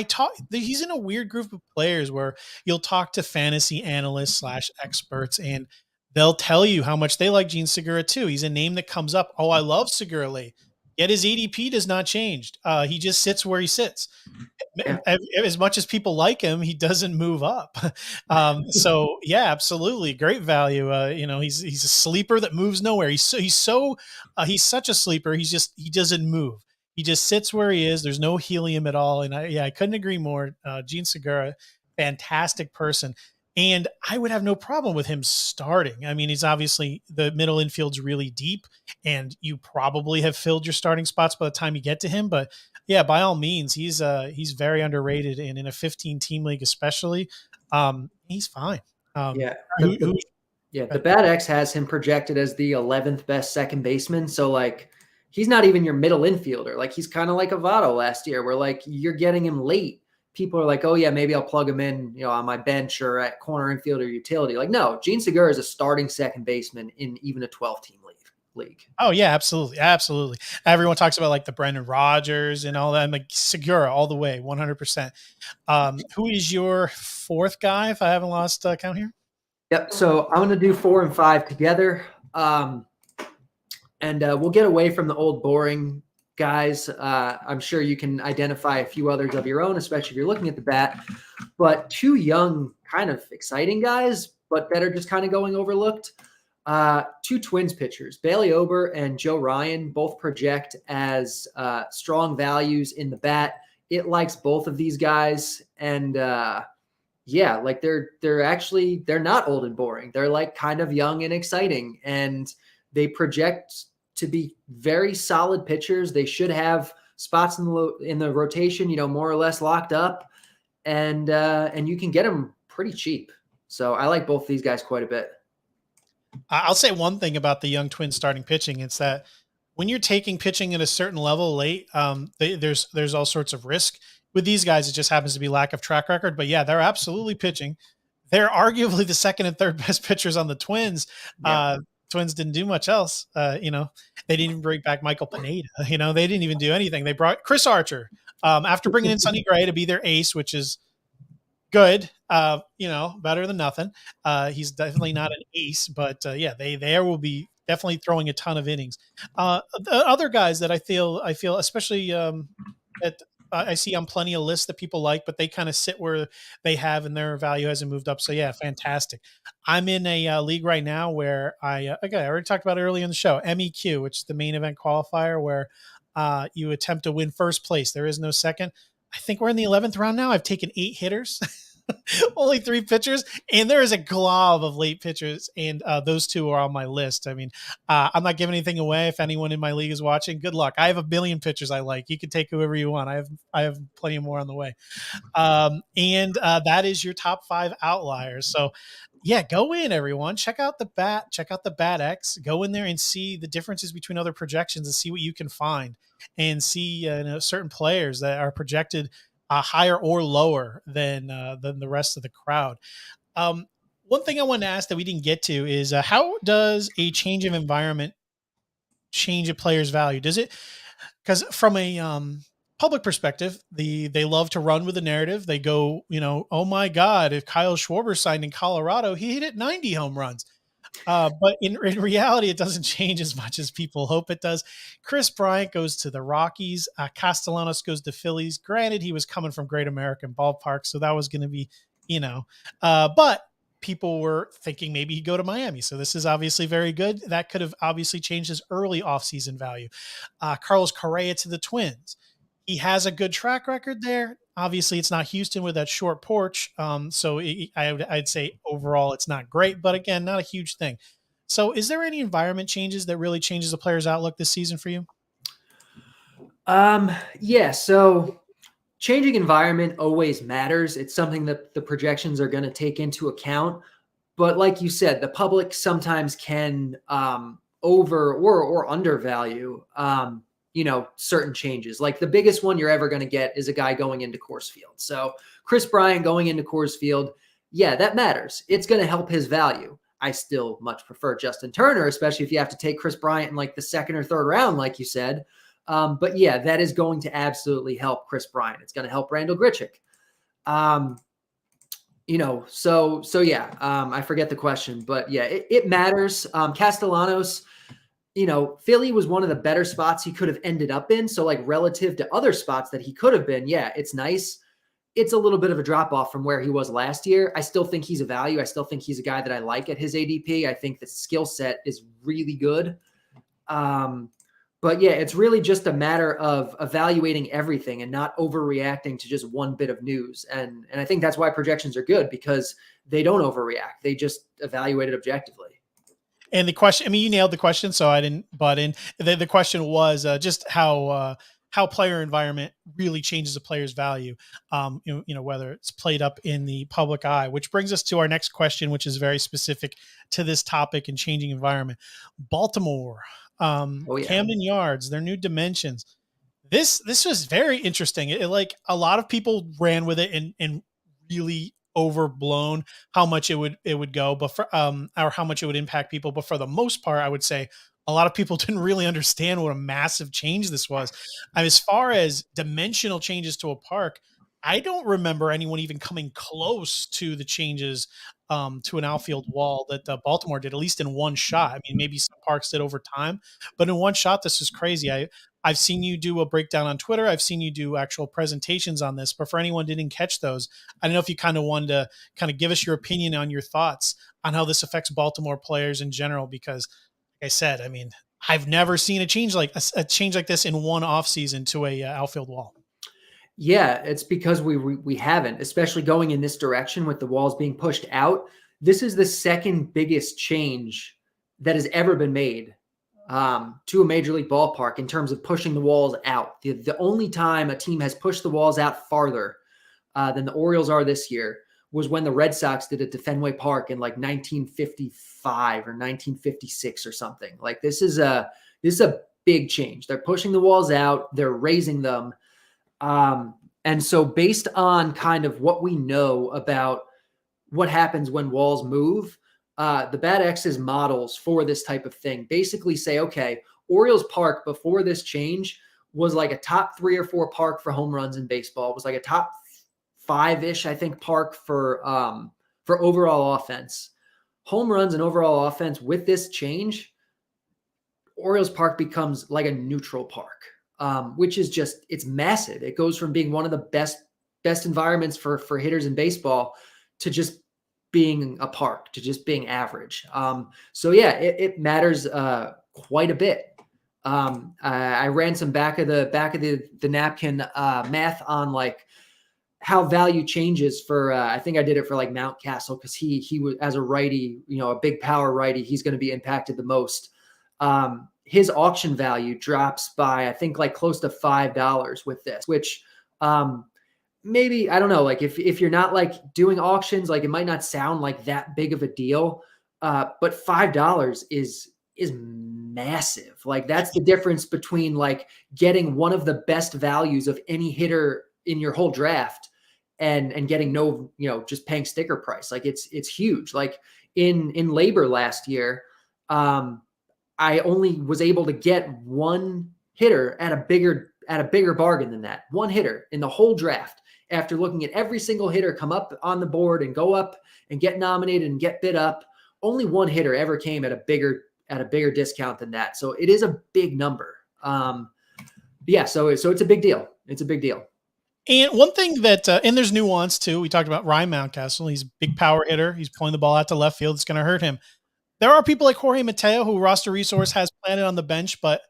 S2: he's in a weird group of players where you'll talk to fantasy analysts / experts, and they'll tell you how much they like Gene Segura too. He's a name that comes up. Oh, I love Segura late. Yet his ADP does not change. He just sits where he sits.
S3: Yeah.
S2: As much as people like him, he doesn't move up. So yeah, absolutely. Great value. He's a sleeper that moves nowhere. He's such a sleeper. He doesn't move. He just sits where he is. There's no helium at all. And I couldn't agree more. Gene Segura, fantastic person. And I would have no problem with him starting. I mean, he's obviously the middle infield's really deep, and you probably have filled your starting spots by the time you get to him. But yeah, by all means, he's very underrated, and in a 15 team league, especially, he's fine.
S3: Yeah.
S2: Who, who,
S3: The Bad X has him projected as the 11th best second baseman. So like, he's not even your middle infielder. Like, he's kind of like a Votto last year, where like you're getting him late. People are like, oh yeah, maybe I'll plug him in, on my bench or at corner infield or utility. Like, no, Gene Segura is a starting second baseman in even a 12-team league.
S2: Oh yeah, absolutely, absolutely. Everyone talks about like the Brendan Rodgers and all that. I'm like Segura all the way, 100%. Who is your fourth guy? If I haven't lost count here.
S3: Yep. So I'm going to do 4 and 5 together. And we'll get away from the old boring guys. I'm sure you can identify a few others of your own, especially if you're looking at the bat. But 2 young, kind of exciting guys, but that are just kind of going overlooked. 2 Twins pitchers, Bailey Ober and Joe Ryan, both project as strong values in the bat. It likes both of these guys. And yeah, like they're not old and boring. They're like kind of young and exciting, and they project to be very solid pitchers. They should have spots in the rotation, more or less locked up, and you can get them pretty cheap. So I like both these guys quite a bit.
S2: I'll say one thing about the young Twins starting pitching. It's that when you're taking pitching at a certain level late, there's all sorts of risk. With these guys, it just happens to be lack of track record. But yeah, they're absolutely pitching. They're arguably the second and third best pitchers on the Twins. Yeah. Twins didn't do much else. They didn't even bring back Michael Pineda. They didn't even do anything. They brought Chris Archer after bringing in Sonny Gray to be their ace, which is good. Better than nothing. He's definitely not an ace, but yeah, they will be definitely throwing a ton of innings. The other guys that I feel, especially at I see on plenty of lists that people like, but they kind of sit where they have and their value hasn't moved up. So yeah, fantastic. I'm in a league right now where I already talked about it earlier in the show, MEQ, which is the main event qualifier, where you attempt to win first place. There is no second. I think we're in the 11th round now. I've taken 8 hitters, only 3 pitchers, and there is a glob of late pitchers, and those 2 are on my list. I mean, I'm not giving anything away. If anyone in my league is watching, good luck. I have a billion pitchers I like. You can take whoever you want. I have plenty more on the way. And that is your top 5 outliers. So yeah, go in, everyone. Check out the bat. Check out the Bat X. Go in there and see the differences between other projections and see what you can find, and see certain players that are projected higher or lower than the rest of the crowd. One thing I wanted to ask that we didn't get to is how does a change of environment change a player's value? Does it? Because from a public perspective, they love to run with the narrative. They go, oh my God, if Kyle Schwarber signed in Colorado, he hit 90 home runs. But in reality, it doesn't change as much as people hope it does. Chris Bryant goes to the Rockies. Castellanos goes to Phillies. Granted, he was coming from Great American Ballpark, so that was going to be, but people were thinking maybe he'd go to Miami. So this is obviously very good. That could have obviously changed his early offseason value. Carlos Correa to the Twins. He has a good track record there. Obviously, it's not Houston with that short porch. So I'd say overall it's not great, but again, not a huge thing. So is there any environment changes that really changes a player's outlook this season for you?
S3: Yeah. So changing environment always matters. It's something that the projections are going to take into account. But like you said, the public sometimes can over or undervalue certain changes. Like the biggest one you're ever going to get is a guy going into Coors Field. So Chris Bryant going into Coors Field, yeah, that matters. It's going to help his value. I still much prefer Justin Turner, especially if you have to take Chris Bryant in like the 2nd or 3rd round, like you said. But yeah, that is going to absolutely help Chris Bryant. It's going to help Randall Grichuk. So yeah, I forget the question, but yeah, it matters. Castellanos, Philly was one of the better spots he could have ended up in. So like relative to other spots that he could have been, yeah, it's nice. It's a little bit of a drop off from where he was last year. I still think he's a value. I still think he's a guy that I like at his ADP. I think the skill set is really good. But yeah, it's really just a matter of evaluating everything and not overreacting to just one bit of news. And I think that's why projections are good, because they don't overreact. They just evaluate it objectively.
S2: And the question, I mean, you nailed the question, so I didn't butt in. The question was just how player environment really changes a player's value. Whether it's played up in the public eye, which brings us to our next question, which is very specific to this topic and changing environment. Baltimore,
S3: Oh yeah.
S2: Camden Yards, their new dimensions. This was very interesting. Like a lot of people ran with it and really overblown how much it would go, but for or how much it would impact people. But for the most part, I would say a lot of people didn't really understand what a massive change this was. As far as dimensional changes to a park, I don't remember anyone even coming close to the changes to an outfield wall that Baltimore did, at least in one shot. I mean, maybe some parks did over time, but in one shot, this is crazy. I've seen you do a breakdown on Twitter. I've seen you do actual presentations on this, but for anyone who didn't catch those, I don't know if you kind of wanted to kind of give us your opinion on your thoughts on how this affects Baltimore players in general, because like I said, I mean, I've never seen a change like this in one offseason to a outfield wall.
S3: Yeah, it's because we haven't, especially going in this direction with the walls being pushed out. This is the second biggest change that has ever been made to a major league ballpark in terms of pushing the walls out. The only time a team has pushed the walls out farther than the Orioles are this year was when the Red Sox did it to Fenway Park in like 1955 or 1956 or something. Like this is a big change. They're pushing the walls out. They're raising them. And so based on kind of what we know about what happens when walls move, the Bad X's models for this type of thing basically say, okay, Orioles Park before this change was like a top 3 or 4 park for home runs in baseball. It was like a top 5-ish, I think, park for overall offense. Home runs and overall offense with this change, Orioles Park becomes like a neutral park. Which is just, it's massive. It goes from being one of the best environments for hitters in baseball to just being a park, to just being average. So yeah, it matters quite a bit. I ran some back of the napkin math on like how value changes for I think I did it for like Mountcastle, because he was, as a righty, a big power righty, he's going to be impacted the most. His auction value drops by, I think, like close to $5 with this, which maybe, I don't know, like if you're not like doing auctions, like it might not sound like that big of a deal, but $5 is massive. Like that's the difference between like getting one of the best values of any hitter in your whole draft and getting no, just paying sticker price. Like it's huge. Like in labor last year, I only was able to get one hitter at a bigger bargain than that. One hitter in the whole draft, after looking at every single hitter come up on the board and go up and get nominated and get bid up. Only one hitter ever came at a bigger discount than that. So it is a big number. Yeah. So it's a big deal. It's a big deal.
S2: And one thing that, and there's nuance too. We talked about Ryan Mountcastle. He's a big power hitter. He's pulling the ball out to left field. It's going to hurt him. There are people like Jorge Mateo, who Roster Resource has planted on the bench, but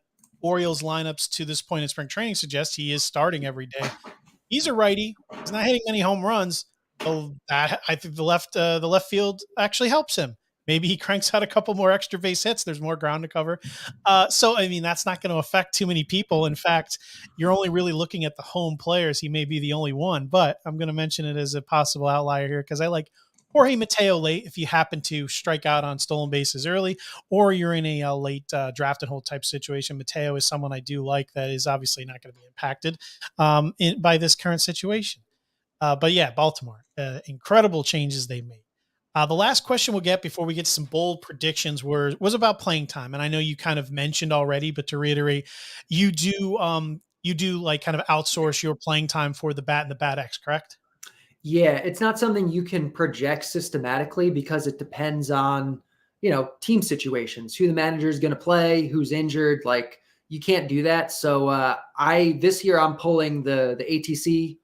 S2: Orioles lineups to this point in spring training suggest he is starting every day. He's a righty. He's not hitting many home runs. So that, I think the left field actually helps him. Maybe he cranks out a couple more extra base hits. There's more ground to cover. So, I mean, that's not going to affect too many people. In fact, you're only really looking at the home players. He may be the only one, but I'm going to mention it as a possible outlier here because I like Jorge Mateo late if you happen to strike out on stolen bases early, or you're in a late draft and hold type situation. Mateo is someone I do like that is obviously not going to be impacted by this current situation. But yeah, Baltimore, incredible changes they made. The last question we'll get before we get to some bold predictions was about playing time. And I know you kind of mentioned already, but to reiterate, you do like kind of outsource your playing time for the bat and the Bat X, correct?
S3: Yeah, it's not something you can project systematically because it depends on, team situations, who the manager is going to play, who's injured. Like you can't do that. So this year I'm pulling the ATC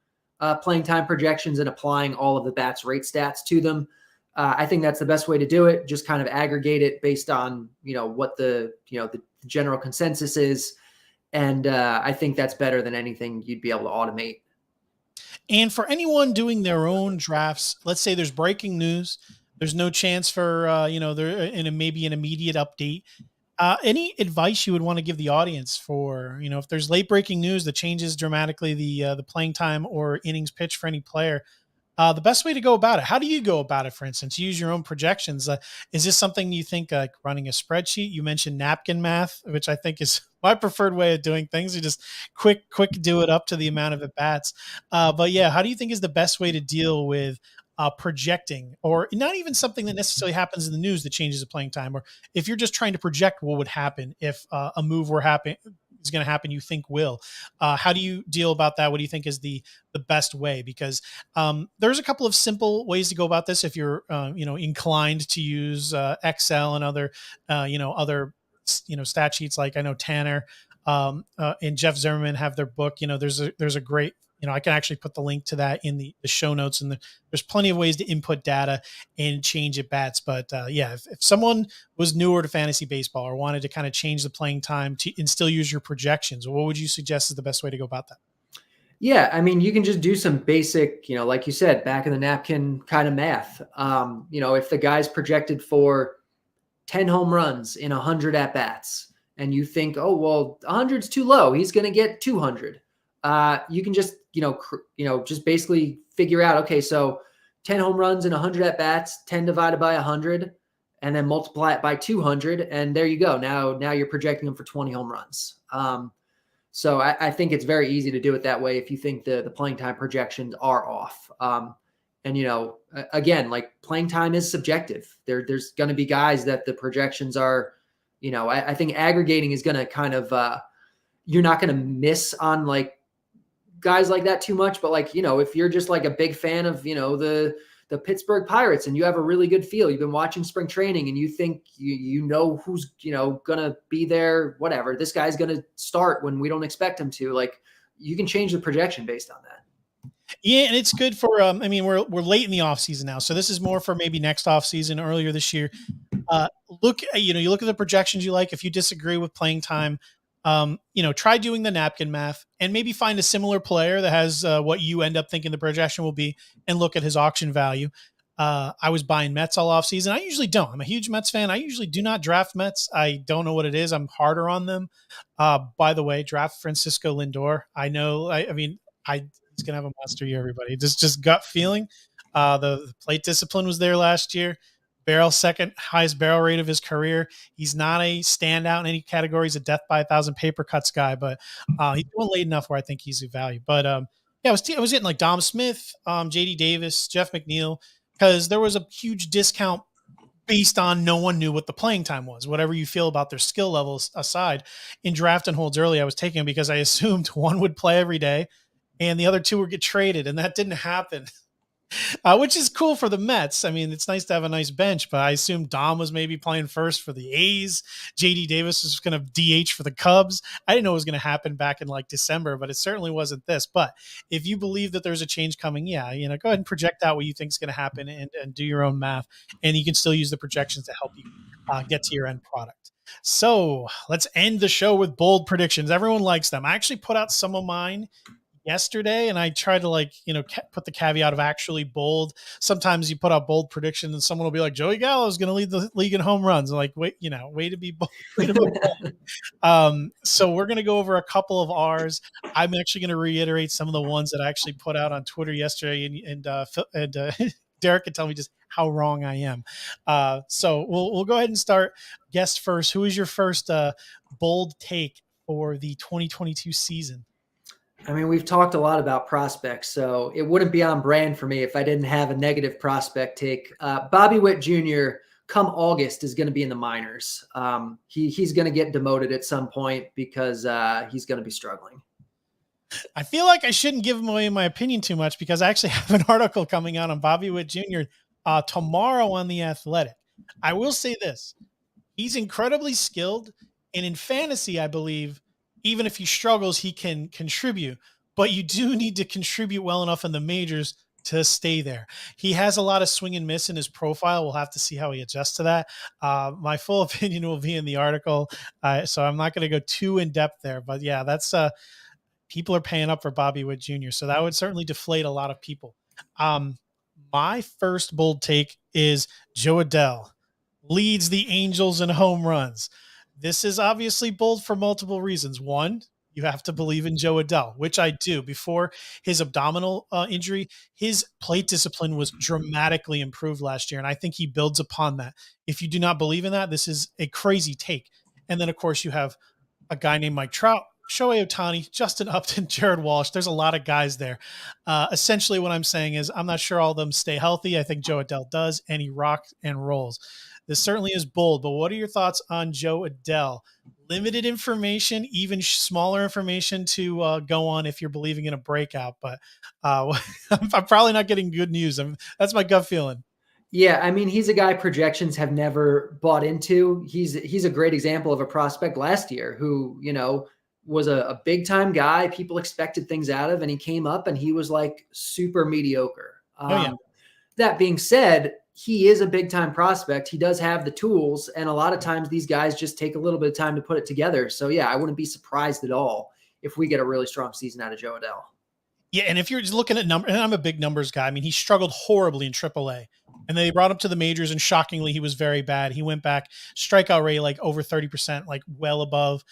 S3: playing time projections and applying all of the bats rate stats to them. I think that's the best way to do it. Just kind of aggregate it based on, what the general consensus is. And I think that's better than anything you'd be able to automate.
S2: And for anyone doing their own drafts, let's say there's breaking news, there's no chance for there in maybe an immediate update. Any advice you would want to give the audience for, if there's late breaking news that changes dramatically the playing time or innings pitched for any player, the best way to go about it? How do you go about it? For instance, use your own projections. Is this something you think like running a spreadsheet? You mentioned napkin math, which I think is my preferred way of doing things. You just quick do it up to the amount of at bats. But yeah, how do you think is the best way to deal with projecting, or not even something that necessarily happens in the news that changes the playing time, or if you're just trying to project what would happen if a move were happen is going to happen, you think will. How do you deal about that? What do you think is the best way? Because there's a couple of simple ways to go about this if you're inclined to use Excel and other stat sheets. Like I know Tanner and Jeff Zimmerman have their book. There's a great, I can actually put the link to that in the show notes, and there's plenty of ways to input data and change at bats. But if someone was newer to fantasy baseball or wanted to kind of change the playing time and still use your projections, what would you suggest is the best way to go about that?
S3: Yeah, I mean, you can just do some basic, like you said, back of the napkin kind of math. If the guy's projected for 10 home runs in 100 at bats, and you think, oh, well, 100's too low, he's going to get 200. You can just, just basically figure out, okay, so 10 home runs in 100 at bats, 10 divided by 100, and then multiply it by 200. And there you go. Now you're projecting them for 20 home runs. So I think it's very easy to do it that way if you think the playing time projections are off. And again, like playing time is subjective. There's going to be guys that the projections are, I think aggregating is going to kind of, you're not going to miss on like guys like that too much. But like, if you're just like a big fan of, the Pittsburgh Pirates and you have a really good feel, you've been watching spring training and you think, who's, going to be there, whatever, this guy's going to start when we don't expect him to, like, you can change the projection based on that.
S2: Yeah, and it's good for we're late in the off season now, so this is more for maybe next off season, earlier this year. You look at the projections you like. If you disagree with playing time, try doing the napkin math and maybe find a similar player that has what you end up thinking the projection will be, and look at his auction value. I was buying Mets all off season. I usually don't. I'm a huge Mets fan. I usually do not draft Mets. I don't know what it is. I'm harder on them. By the way, draft Francisco Lindor. I know. He's going to have a monster year, everybody. Just gut feeling. The plate discipline was there last year. Second highest barrel rate of his career. He's not a standout in any categories, a death by 1,000 paper cuts guy, but he's doing late enough where I think he's a value. But I was getting like Dom Smith, JD Davis, Jeff McNeil, because there was a huge discount based on no one knew what the playing time was. Whatever you feel about their skill levels aside, in draft and holds early, I was taking them because I assumed one would play every day and the other two would get traded, and that didn't happen. Which is cool for the Mets. I mean, it's nice to have a nice bench, but I assumed Dom was maybe playing first for the A's. JD Davis was going to DH for the Cubs. I didn't know it was going to happen back in like December, but it certainly wasn't this. But if you believe that there's a change coming, go ahead and project out what you think is going to happen and do your own math. And you can still use the projections to help you get to your end product. So let's end the show with bold predictions. Everyone likes them. I actually put out some of mine yesterday, and I try to put the caveat of actually bold. Sometimes you put out bold prediction and someone will be like, Joey Gallo is going to lead the league in home runs. I'm like, way to be bold. Way to be bold. So we're going to go over a couple of ours. I'm actually going to reiterate some of the ones that I actually put out on Twitter yesterday, and Derek can tell me just how wrong I am. So we'll go ahead and start. Guest first. Who is your first bold take for the 2022 season?
S3: I mean, we've talked a lot about prospects, so it wouldn't be on brand for me if I didn't have a negative prospect take. Bobby Witt Jr., come August, is going to be in the minors. He's going to get demoted at some point because he's going to be struggling.
S2: I feel like I shouldn't give away my opinion too much because I actually have an article coming out on Bobby Witt Jr. Tomorrow on The Athletic. I will say this. He's incredibly skilled, and in fantasy, I believe, even if he struggles, he can contribute. But you do need to contribute well enough in the majors to stay there. He has a lot of swing and miss in his profile. We'll have to see how he adjusts to that. My full opinion will be in the article, so I'm not going to go too in depth there. But yeah, that's people are paying up for Bobby Witt Jr., so that would certainly deflate a lot of people. My first bold take is Joe Adell leads the Angels in home runs. This is obviously bold for multiple reasons. One, you have to believe in Joe Adell, which I do. Before his abdominal injury, his plate discipline was dramatically improved last year, and I think he builds upon that. If you do not believe in that, this is a crazy take. And then, of course, you have a guy named Mike Trout, Shohei Ohtani, Justin Upton, Jared Walsh. There's a lot of guys there. Essentially, what I'm saying is I'm not sure all of them stay healthy. I think Joe Adell does, and he rocks and rolls. This certainly is bold, but what are your thoughts on Joe Adell? Limited information, even smaller information to go on if you're believing in a breakout, but I'm probably not getting good news. That's my gut feeling.
S3: Yeah, I mean, he's a guy projections have never bought into. He's a great example of a prospect last year who, was a big time guy. People expected things out of, and he came up and he was like super mediocre.
S2: Oh, yeah.
S3: That being said, he is a big time prospect. He does have the tools, and a lot of times these guys just take a little bit of time to put it together. So yeah, I wouldn't be surprised at all if we get a really strong season out of Joe Adell.
S2: Yeah, and if you're just looking at numbers, and I'm a big numbers guy. I mean, he struggled horribly in AAA, and they brought him to the majors, and shockingly, he was very bad. He went back, strikeout rate like over 30%, like well above.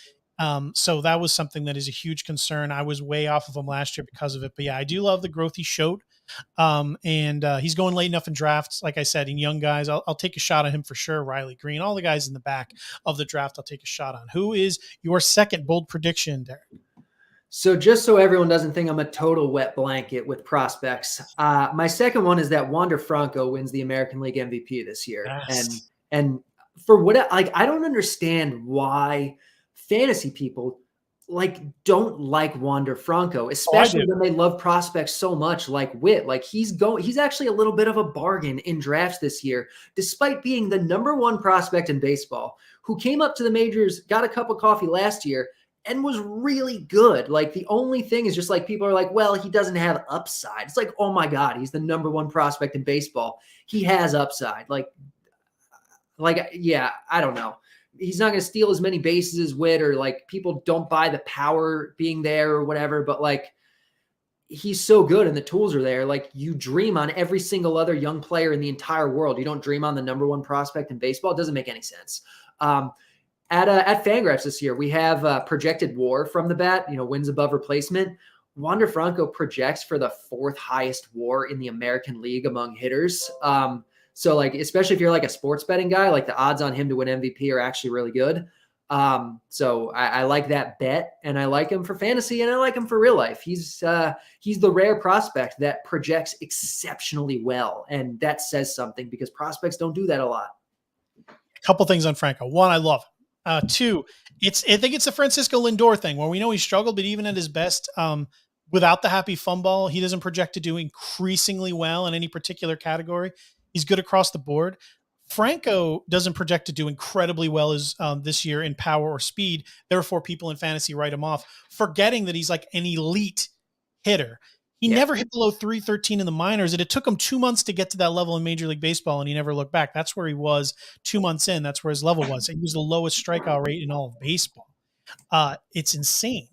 S2: So that was something that is a huge concern. I was way off of him last year because of it. But yeah, I do love the growth he showed. And he's going late enough in drafts. Like I said, in young guys, I'll take a shot on him for sure. Riley Green, all the guys in the back of the draft, I'll take a shot on. Who is your second bold prediction, Derek?
S3: So just so everyone doesn't think I'm a total wet blanket with prospects, my second one is that Wander Franco wins the American League MVP this year.
S2: Yes.
S3: And for what, I don't understand why fantasy people don't like Wander Franco, especially when they love prospects so much like Witt. Like he's actually a little bit of a bargain in drafts this year, despite being the number one prospect in baseball, who came up to the majors, got a cup of coffee last year, and was really good. Like the only thing is just like people are like, well, he doesn't have upside. It's like, oh my God, he's the number one prospect in baseball. He has upside. Yeah, I don't know. He's not going to steal as many bases as Witt, or like people don't buy the power being there or whatever, but like he's so good and the tools are there. Like you dream on every single other young player in the entire world. You don't dream on the number one prospect in baseball. It doesn't make any sense. At Fangraphs this year, we have projected WAR from the bat, wins above replacement. Wander Franco projects for the fourth highest WAR in the American League among hitters. So like, especially if you're like a sports betting guy, like the odds on him to win MVP are actually really good. So I like that bet, and I like him for fantasy, and I like him for real life. He's the rare prospect that projects exceptionally well. And that says something because prospects don't do that a lot.
S2: A couple things on Franco. One, I love him. Two, I think it's the Francisco Lindor thing where we know he struggled, but even at his best, without the happy fun ball, he doesn't project to do increasingly well in any particular category. He's good across the board. Franco doesn't project to do incredibly well as this year in power or speed. Therefore, people in fantasy write him off, forgetting that he's like an elite hitter. He never hit below 313 in the minors, and it took him 2 months to get to that level in Major League Baseball, and he never looked back. That's where he was 2 months in. That's where his level was. He was the lowest strikeout rate in all of baseball. It's insane.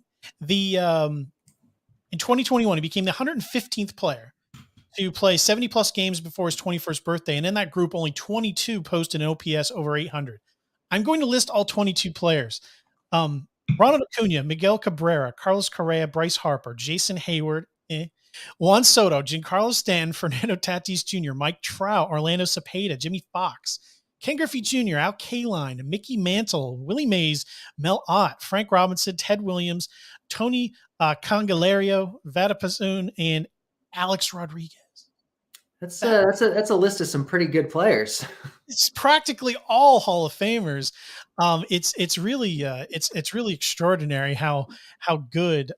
S2: In 2021, he became the 115th player to play 70-plus games before his 21st birthday, and in that group, only 22 posted an OPS over 800. I'm going to list all 22 players. Ronald Acuna, Miguel Cabrera, Carlos Correa, Bryce Harper, Jason Hayward, Juan Soto, Giancarlo Stanton, Fernando Tatis Jr., Mike Trout, Orlando Cepeda, Jimmy Fox, Ken Griffey Jr., Al Kaline, Mickey Mantle, Willie Mays, Mel Ott, Frank Robinson, Ted Williams, Tony Candelario, Vadapasoon, and Alex Rodriguez.
S3: That's a list of some pretty good players.
S2: It's practically all Hall of Famers. It's really extraordinary how good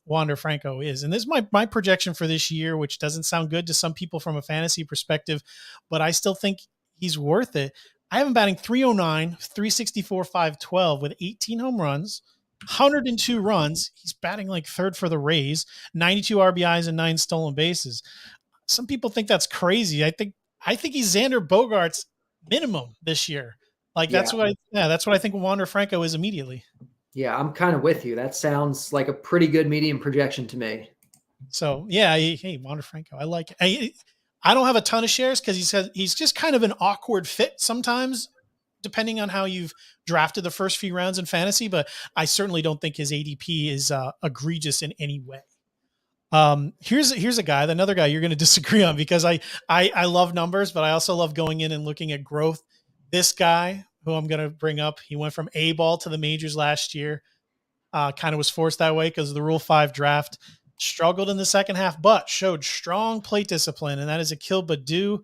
S2: Wander Franco is. And this is my projection for this year, which doesn't sound good to some people from a fantasy perspective, but I still think he's worth it. I have him batting 309, 364, 512 with 18 home runs, 102 runs. He's batting like third for the Rays, 92 RBIs and 9 stolen bases. some people think that's crazy. I think he's Xander Bogaerts minimum this year. Like
S3: Yeah.
S2: that's what I think Wander Franco is immediately.
S3: Yeah, I'm kind of with you. That sounds like a pretty good medium projection to me.
S2: So yeah, hey, Wander Franco, I like it. I don't have a ton of shares because he's just kind of an awkward fit sometimes, depending on how you've drafted the first few rounds in fantasy. But I certainly don't think his ADP is egregious in any way. Here's a guy, another guy you're going to disagree on because I love numbers, but I also love going in and looking at growth. This guy who I'm going to bring up, he went from A ball to the majors last year. Kind of was forced that way because of the Rule 5 draft. Struggled in the second half, but showed strong plate discipline, and that is Akil Baddoo.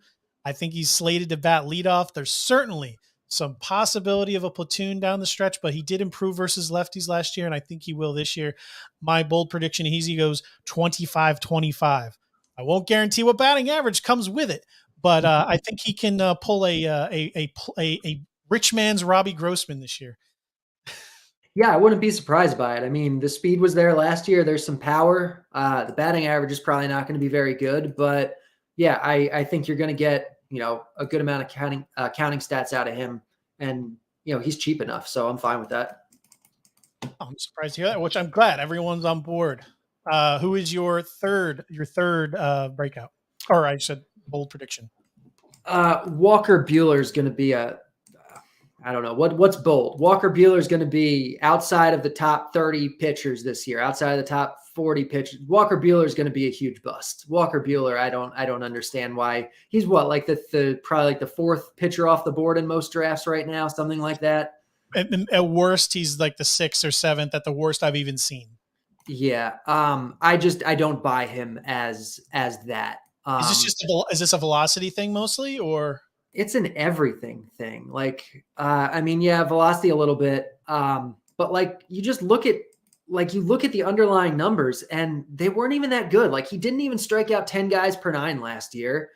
S2: I think he's slated to bat leadoff. There's certainly some possibility of a platoon down the stretch, but he did improve versus lefties last year, and I think he will this year. My bold prediction, he goes 25-25. I won't guarantee what batting average comes with it, but I think he can pull a rich man's Robbie Grossman this year.
S3: Yeah, I wouldn't be surprised by it. I mean, the speed was there last year. There's some power. The batting average is probably not going to be very good, but yeah, I think you're going to get, a good amount of counting stats out of him, and he's cheap enough, so I'm fine with that.
S2: Oh, I'm surprised to hear that, which I'm glad everyone's on board. Who is your third breakout, or I said bold prediction?
S3: Walker Buehler is going to be I don't know what's bold. Walker Buehler is going to be outside of the top 30 pitchers this year, outside of the top 40 pitchers. Walker Buehler is going to be a huge bust. Walker Buehler, I don't understand why he's like the probably like the fourth pitcher off the board in most drafts right now, something like that.
S2: At worst, he's like the sixth or seventh. At the worst, I've even seen.
S3: Yeah, I don't buy him as that.
S2: Is this a velocity thing mostly, or?
S3: It's an everything thing. Like, velocity a little bit. But like, you just look at the underlying numbers and they weren't even that good. Like, he didn't even strike out 10 guys per 9 last year.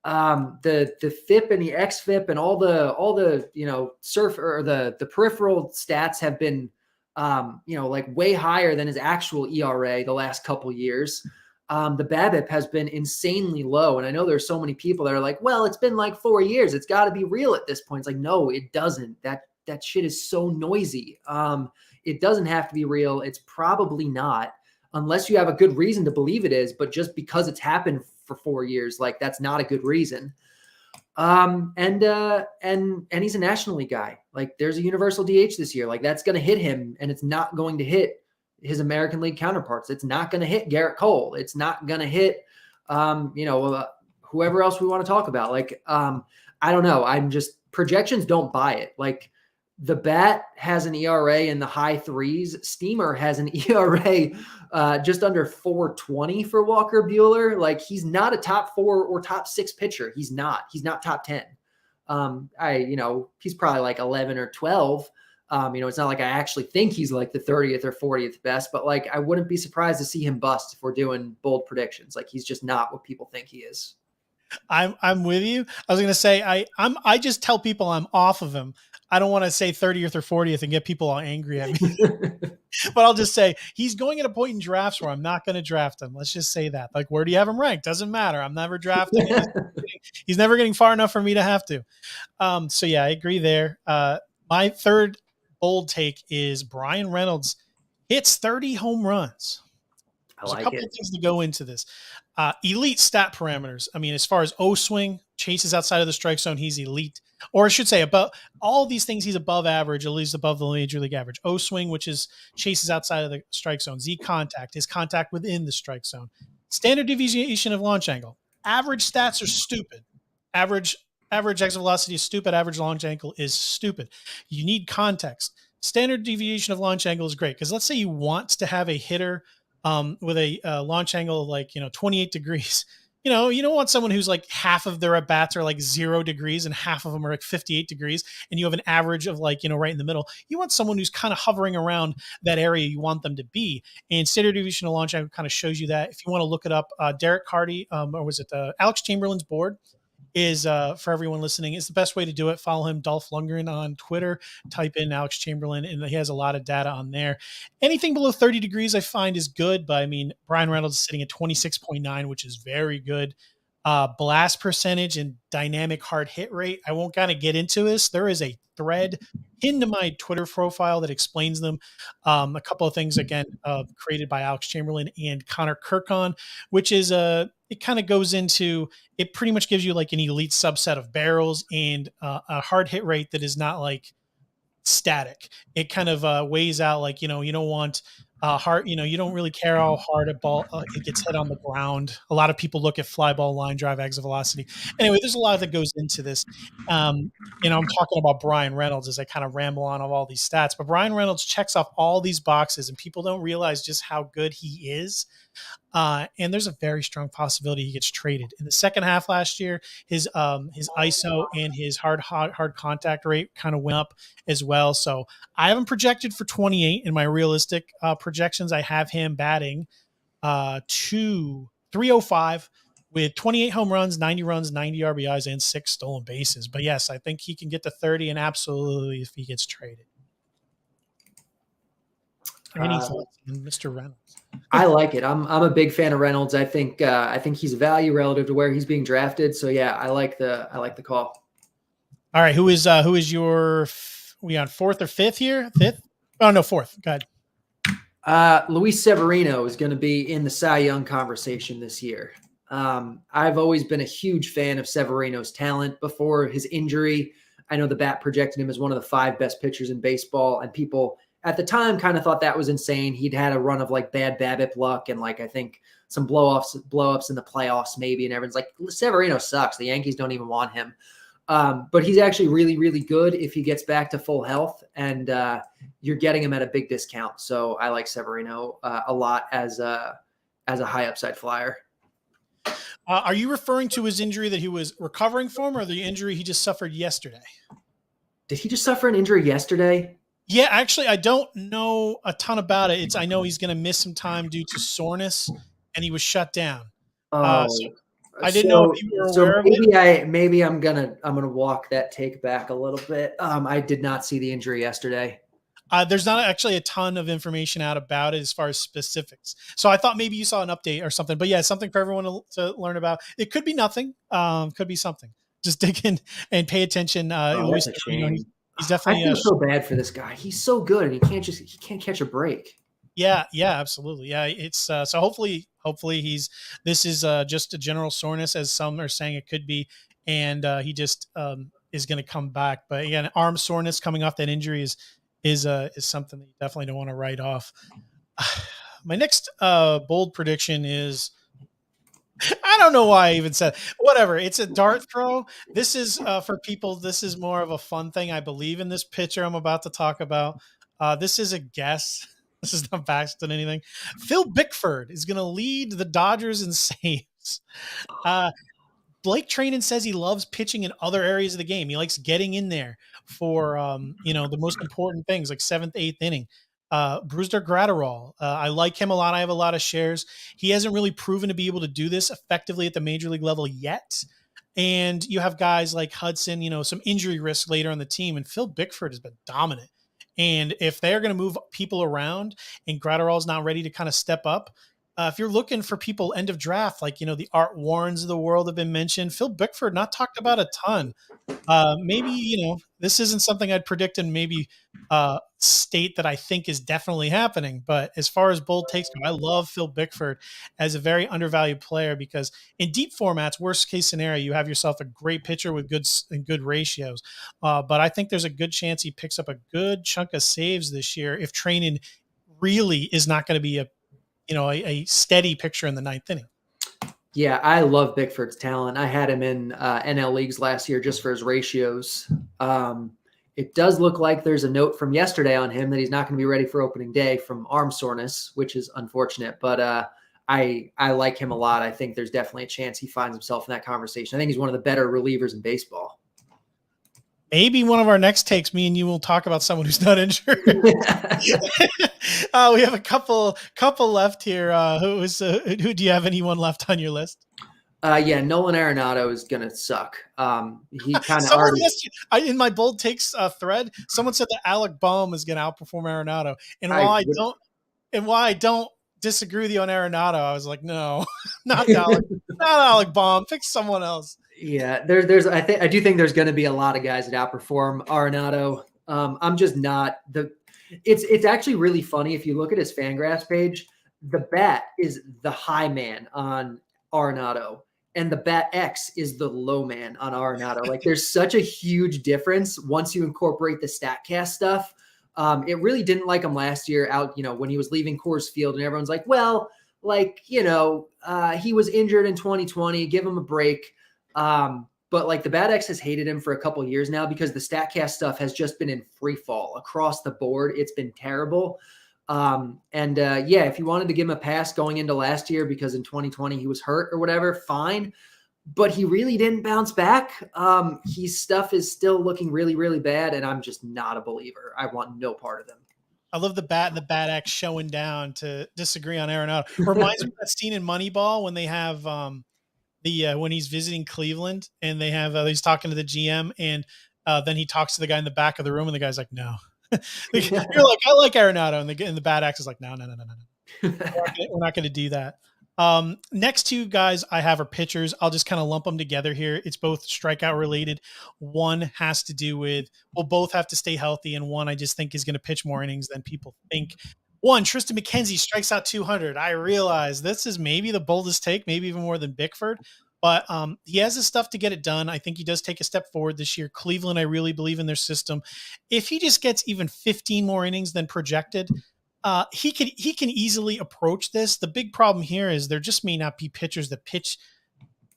S3: The FIP and the XFIP and all the the peripheral stats have been, like way higher than his actual ERA the last couple years. The BABIP has been insanely low. And I know there's so many people that are like, well, it's been like 4 years. It's got to be real at this point. It's like, no, it doesn't. That shit is so noisy. It doesn't have to be real. It's probably not, unless you have a good reason to believe it is. But just because it's happened for 4 years, like, that's not a good reason. And he's a National League guy. Like, there's a universal DH this year. Like, that's going to hit him, and it's not going to hit his American League counterparts. It's not going to hit Garrett Cole. It's not going to hit, whoever else we want to talk about. Like, I don't know. Projections don't buy it. Like, the Bat has an ERA in the high 3s. Steamer has an ERA just under 4.20 for Walker Buehler. Like, he's not a top 4 or top 6 pitcher. He's not top 10. He's probably like 11 or 12. It's not like I actually think he's like the 30th or 40th best, but like, I wouldn't be surprised to see him bust if we're doing bold predictions. Like, he's just not what people think he is.
S2: I'm with you. I was going to say, I just tell people I'm off of him. I don't want to say 30th or 40th and get people all angry at me, but I'll just say he's going at a point in drafts where I'm not going to draft him. Let's just say that. Like, where do you have him ranked? Doesn't matter. I'm never drafting him. He's never getting far enough for me to have to. So yeah, I agree there. My third bold take is Brian Reynolds hits 30 home runs. There's a couple of things to go into this. Elite stat parameters. I mean, as far as O-swing, chases outside of the strike zone, he's elite. Or I should say, about all these things, he's above average, at least above the major league average. O-swing, which is chases outside of the strike zone. Z-contact, his contact within the strike zone. Standard deviation of launch angle. Average stats are stupid. Average exit velocity is stupid. Average launch angle is stupid. You need context. Standard deviation of launch angle is great because let's say you want to have a hitter with a launch angle of like 28 degrees. You don't want someone who's like half of their at bats are like 0 degrees and half of them are like 58 degrees, and you have an average of like right in the middle. You want someone who's kind of hovering around that area you want them to be. And standard deviation of launch angle kind of shows you that. If you want to look it up, Derek Carty, or was it Alex Chamberlain's board? Is for everyone listening, is the best way to do it. Follow him, Dolph Lundgren, on Twitter. Type in Alex Chamberlain, and he has a lot of data on there. Anything below 30 degrees I find is good, but I mean, Brian Reynolds is sitting at 26.9, which is very good. blast percentage and dynamic hard hit rate. I won't kind of get into this. There is a thread pinned to my Twitter profile that explains them. A couple of things, again, created by Alex Chamberlain and Connor Kirkon, which is it kind of goes into, it pretty much gives you like an elite subset of barrels and a hard hit rate that is not like static. It kind of weighs out, like, you don't want hard, you don't really care how hard a ball it gets hit on the ground. A lot of people look at fly ball, line drive, exit velocity. Anyway, there's a lot that goes into this. I'm talking about Brian Reynolds as I kind of ramble on of all these stats, but Brian Reynolds checks off all these boxes, and people don't realize just how good he is. And there's a very strong possibility he gets traded. In the second half last year, his ISO and his hard contact rate kind of went up as well. So I have him projected for 28 in my realistic projections. I have him batting 305 with 28 home runs, 90 runs, 90 RBIs, and 6 stolen bases. But yes, I think he can get to 30, and absolutely if he gets traded. Any thoughts on Mr. Reynolds?
S3: I like it. I'm a big fan of Reynolds. I think he's value relative to where he's being drafted. So yeah, I like the call.
S2: All right, who is your? We on fourth or fifth here? Fifth? Oh no, fourth. Go
S3: ahead. Luis Severino is going to be in the Cy Young conversation this year. I've always been a huge fan of Severino's talent before his injury. I know the BAT projected him as one of the 5 best pitchers in baseball, and people at the time kind of thought that was insane. He'd had a run of like bad BABIP luck and like I think some blow-ups in the playoffs maybe, and everyone's like, Severino sucks. The Yankees don't even want him. But he's actually really, really good if he gets back to full health, and you're getting him at a big discount. So I like Severino a lot as a high upside flyer.
S2: Are you referring to his injury that he was recovering from, or the injury he just suffered yesterday?
S3: Did he just suffer an injury yesterday?
S2: Yeah, actually, I don't know a ton about it. I know he's going to miss some time due to soreness, and he was shut down.
S3: Oh,
S2: so I didn't know if you were aware of
S3: it. Maybe I'm gonna walk that take back a little bit. I did not see the injury yesterday.
S2: There's not actually a ton of information out about it as far as specifics. So I thought maybe you saw an update or something. But yeah, something for everyone to learn about. It could be nothing. Could be something. Just dig in and pay attention.
S3: That's a shame.
S2: He's definitely.
S3: I feel so bad for this guy. He's so good, and he can't catch a break.
S2: Yeah, absolutely. Yeah, it's so hopefully this is just a general soreness, as some are saying it could be, and he just is going to come back. But again, arm soreness coming off that injury is something that you definitely don't want to write off. My next bold prediction is, I don't know why I even said whatever. It's a dart throw. This is for people. This is more of a fun thing. I believe in this pitcher I'm about to talk about. This is a guess. This is not backed on anything. Phil Bickford is going to lead the Dodgers in saves. Blake Trainen says he loves pitching in other areas of the game. He likes getting in there for the most important things like 7th, 8th inning. Brusdar Graterol, I like him a lot. I have a lot of shares. He hasn't really proven to be able to do this effectively at the major league level yet. And you have guys like Hudson, some injury risk later on the team. And Phil Bickford has been dominant. And if they're going to move people around and Graterol is not ready to kind of step up, if you're looking for people end of draft, like, the Art Warrens of the world have been mentioned, Phil Bickford not talked about a ton. Maybe, this isn't something I'd predict and maybe state that I think is definitely happening. But as far as bold takes go, I love Phil Bickford as a very undervalued player, because in deep formats, worst case scenario, you have yourself a great pitcher with good ratios. But I think there's a good chance he picks up a good chunk of saves this year if Trainen really is not going to be a steady picture in the 9th inning.
S3: Yeah, I love Bickford's talent. I had him in NL leagues last year just for his ratios. It does look like there's a note from yesterday on him that he's not going to be ready for opening day from arm soreness, which is unfortunate. But I like him a lot. I think there's definitely a chance he finds himself in that conversation. I think he's one of the better relievers in baseball.
S2: Maybe one of our next takes, me and you will talk about someone who's not injured. We have a couple left here. Who do you have anyone left on your list?
S3: Yeah, Nolan Arenado is going to suck. He kind of already.
S2: In my bold takes thread, someone said that Alec Baum is going to outperform Arenado, and why I don't disagree with you on Arenado. I was like, no, not Alec, not Alec Baum. Pick someone else.
S3: Yeah, I do think there's going to be a lot of guys that outperform Arenado. I'm just not the. It's actually really funny if you look at his Fangraphs page. The bat is the high man on Arenado, and the bat X is the low man on Arenado. Like, there's such a huge difference once you incorporate the Statcast stuff. It really didn't like him last year out, when he was leaving Coors Field, and everyone's like, well, like, he was injured in 2020. Give him a break. But like the Bad X has hated him for a couple of years now because the Statcast stuff has just been in free fall across the board. It's been terrible. If you wanted to give him a pass going into last year because in 2020 he was hurt or whatever, fine. But he really didn't bounce back. His stuff is still looking really, really bad, and I'm just not a believer. I want no part of them.
S2: I love the bat and the Bad X showing down to disagree on Arenado. Reminds me of that scene in Moneyball when they have when he's visiting Cleveland and they have he's talking to the GM and then he talks to the guy in the back of the room and the guy's like, no. You're like, I like Arenado, and the Bad X is like, no. We're not going to do that. Next two guys I have are pitchers. I'll just kind of lump them together here. It's both strikeout related. One has to do with, both have to stay healthy, and one I just think is going to pitch more innings than people think. One, Tristan McKenzie strikes out 200. I realize this is maybe the boldest take, maybe even more than Bickford, but he has the stuff to get it done. I think he does take a step forward this year. Cleveland, I really believe in their system. If he just gets even 15 more innings than projected, he can easily approach this. The big problem here is there just may not be pitchers that pitch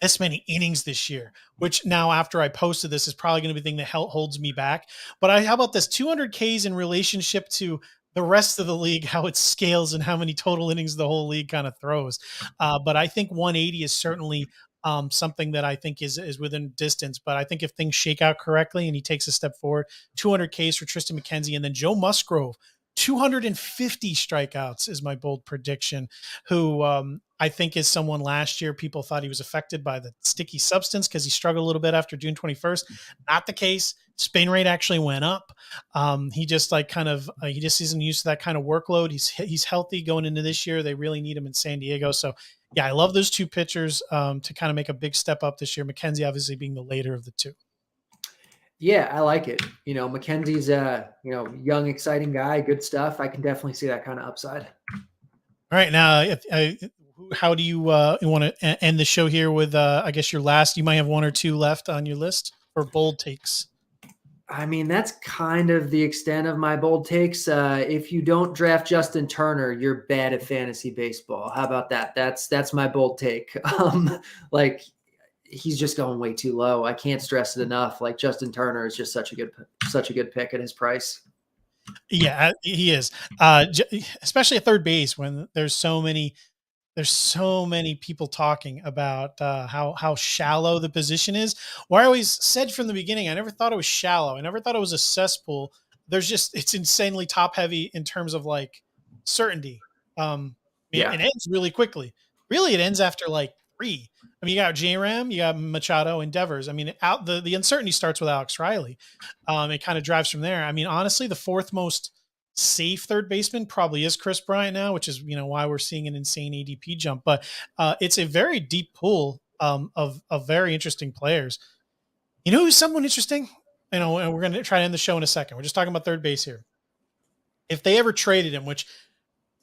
S2: this many innings this year, which now after I posted this is probably going to be the thing that holds me back. But how about this 200 Ks in relationship to the rest of the league, how it scales and how many total innings the whole league kind of throws. But I think 180 is certainly something that I think is within distance. But I think if things shake out correctly and he takes a step forward, 200 Ks for Tristan McKenzie, and then Joe Musgrove, 250 strikeouts is my bold prediction, who I think is someone last year people thought he was affected by the sticky substance because he struggled a little bit after June 21st. Not the case. Spin rate actually went up. He just he just isn't used to that kind of workload. He's healthy going into this year. They really need him in San Diego. So yeah, I love those two pitchers to kind of make a big step up this year. McKenzie obviously being the later of the two.
S3: Yeah, I like it. McKenzie's a, young, exciting guy, good stuff. I can definitely see that kind of upside.
S2: All right. Now, how do you want to end the show here with, I guess your last, you might have one or two left on your list for bold takes.
S3: I mean, that's kind of the extent of my bold takes. If you don't draft Justin Turner, you're bad at fantasy baseball. How about that? That's my bold take. He's just going way too low. I can't stress it enough. Like, Justin Turner is just such a good pick at his price.
S2: Yeah, he is. Especially at third base when there's so many people talking about how shallow the position is. Well, I always said from the beginning, I never thought it was shallow. I never thought it was a cesspool. It's insanely top heavy in terms of like certainty. It ends really quickly. Really, it ends after like 3. I mean, you got J-Ram, you got Machado, and Devers. I mean, the uncertainty starts with Alex Riley. It kind of drives from there. I mean, honestly, the fourth most safe third baseman probably is Chris Bryant now, which is, why we're seeing an insane ADP jump. But it's a very deep pool of very interesting players. You know who's someone interesting? And we're going to try to end the show in a second. We're just talking about third base here. If they ever traded him, which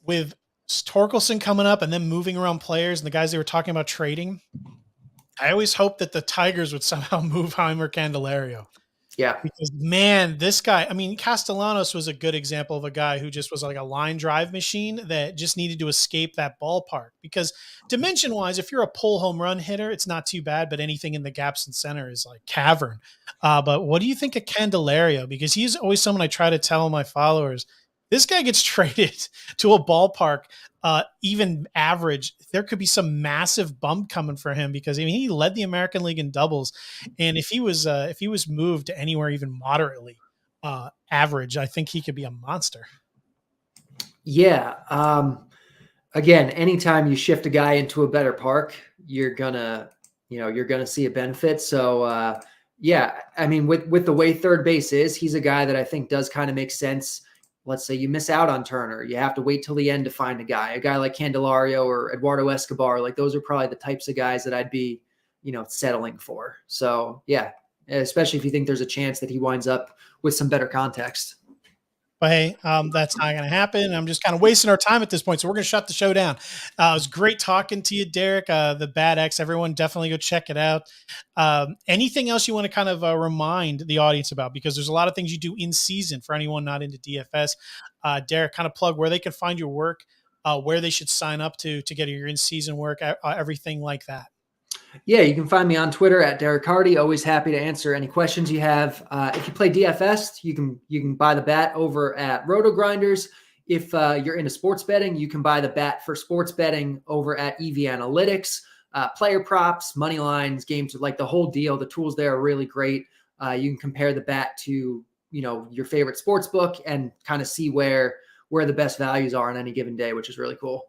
S2: with Torkelson coming up and then moving around players and the guys they were talking about trading, I always hope that the Tigers would somehow move Heimer Candelario.
S3: Yeah.
S2: Because, man, this guy, I mean, Castellanos was a good example of a guy who just was like a line drive machine that just needed to escape that ballpark. Because dimension-wise, if you're a pull home run hitter, it's not too bad, but anything in the gaps and center is like cavern. But what do you think of Candelario? Because he's always someone I try to tell my followers, this guy gets traded to a ballpark, even average, there could be some massive bump coming for him because he led the American League in doubles, and if he was moved to anywhere even moderately average, I think he could be a monster. Yeah.
S3: Again, anytime you shift a guy into a better park, you're gonna see a benefit. So yeah, I mean, with the way third base is, he's a guy that I think does kind of make sense. let's say you miss out on Turner, you have to wait till the end to find a guy like Candelario or Eduardo Escobar. Like those are probably the types of guys that I'd be, settling for. So yeah, especially if you think there's a chance that he winds up with some better context.
S2: But hey, that's not going to happen. I'm just kind of wasting our time at this point. So we're going to shut the show down. It was great talking to you, Derek. The Bad X, everyone definitely go check it out. Anything else you want to kind of remind the audience about? Because there's a lot of things you do in season for anyone not into DFS. Derek, kind of plug where they can find your work, where they should sign up to get your in-season work, everything like that.
S3: Yeah, you can find me on Twitter at Derek Carty. Always happy to answer any questions you have. If you play DFS, you can buy the bat over at Roto Grinders. If you're into sports betting, you can buy the bat for sports betting over at EV Analytics. Player props, money lines, games, like the whole deal. The tools there are really great. You can compare the bat to your favorite sports book and kind of see where the best values are on any given day, which is really cool.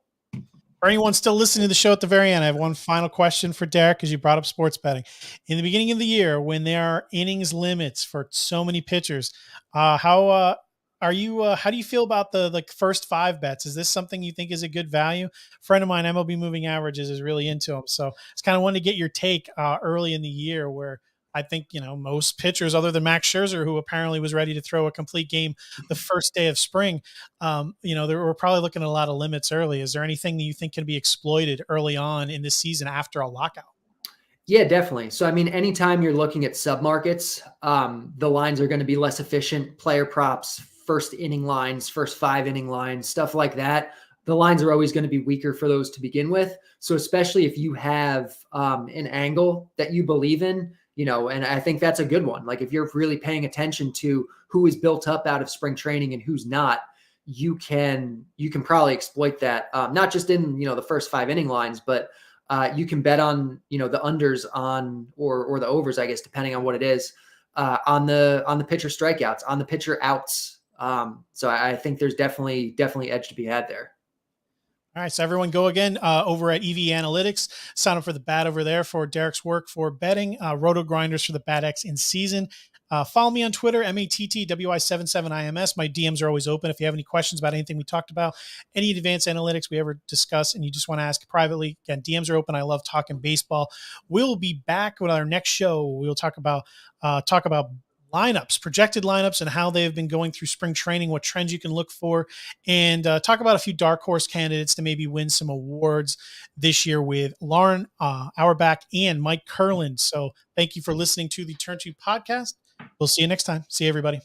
S2: For anyone still listening to the show at the very end, I have one final question for Derek, because you brought up sports betting. In the beginning of the year, when there are innings limits for so many pitchers, how do you feel about the first 5 bets? Is this something you think is a good value? A friend of mine, MLB Moving Averages, is really into them. So it's kind of wanted to get your take early in the year, where I think, most pitchers other than Max Scherzer, who apparently was ready to throw a complete game the first day of spring, we're probably looking at a lot of limits early. Is there anything that you think can be exploited early on in this season after a lockout?
S3: Yeah, definitely. So, I mean, anytime you're looking at submarkets, the lines are going to be less efficient. Player props, first inning lines, first 5 inning lines, stuff like that. The lines are always going to be weaker for those to begin with. So especially if you have an angle that you believe in, and I think that's a good one. Like if you're really paying attention to who is built up out of spring training and who's not, you can probably exploit that. Not just in, the first 5 inning lines, but you can bet on, the unders on, or the overs, I guess, depending on what it is, on the pitcher strikeouts, on the pitcher outs. So I think there's definitely edge to be had there.
S2: All right, so everyone go again over at EV Analytics. Sign up for the bat over there for Derek's work for betting. Roto Grinders for the Bat X in season. Follow me on Twitter, MATTWI77IMS. My DMs are always open. If you have any questions about anything we talked about, any advanced analytics we ever discuss, and you just want to ask privately, again, DMs are open. I love talking baseball. We'll be back with our next show. We'll talk about lineups, projected lineups, and how they've been going through spring training, what trends you can look for, and talk about a few dark horse candidates to maybe win some awards this year with Lauren Auerbach and Mike Kurland. So thank you for listening to the Turn 2 podcast. We'll see you next time. See you, everybody.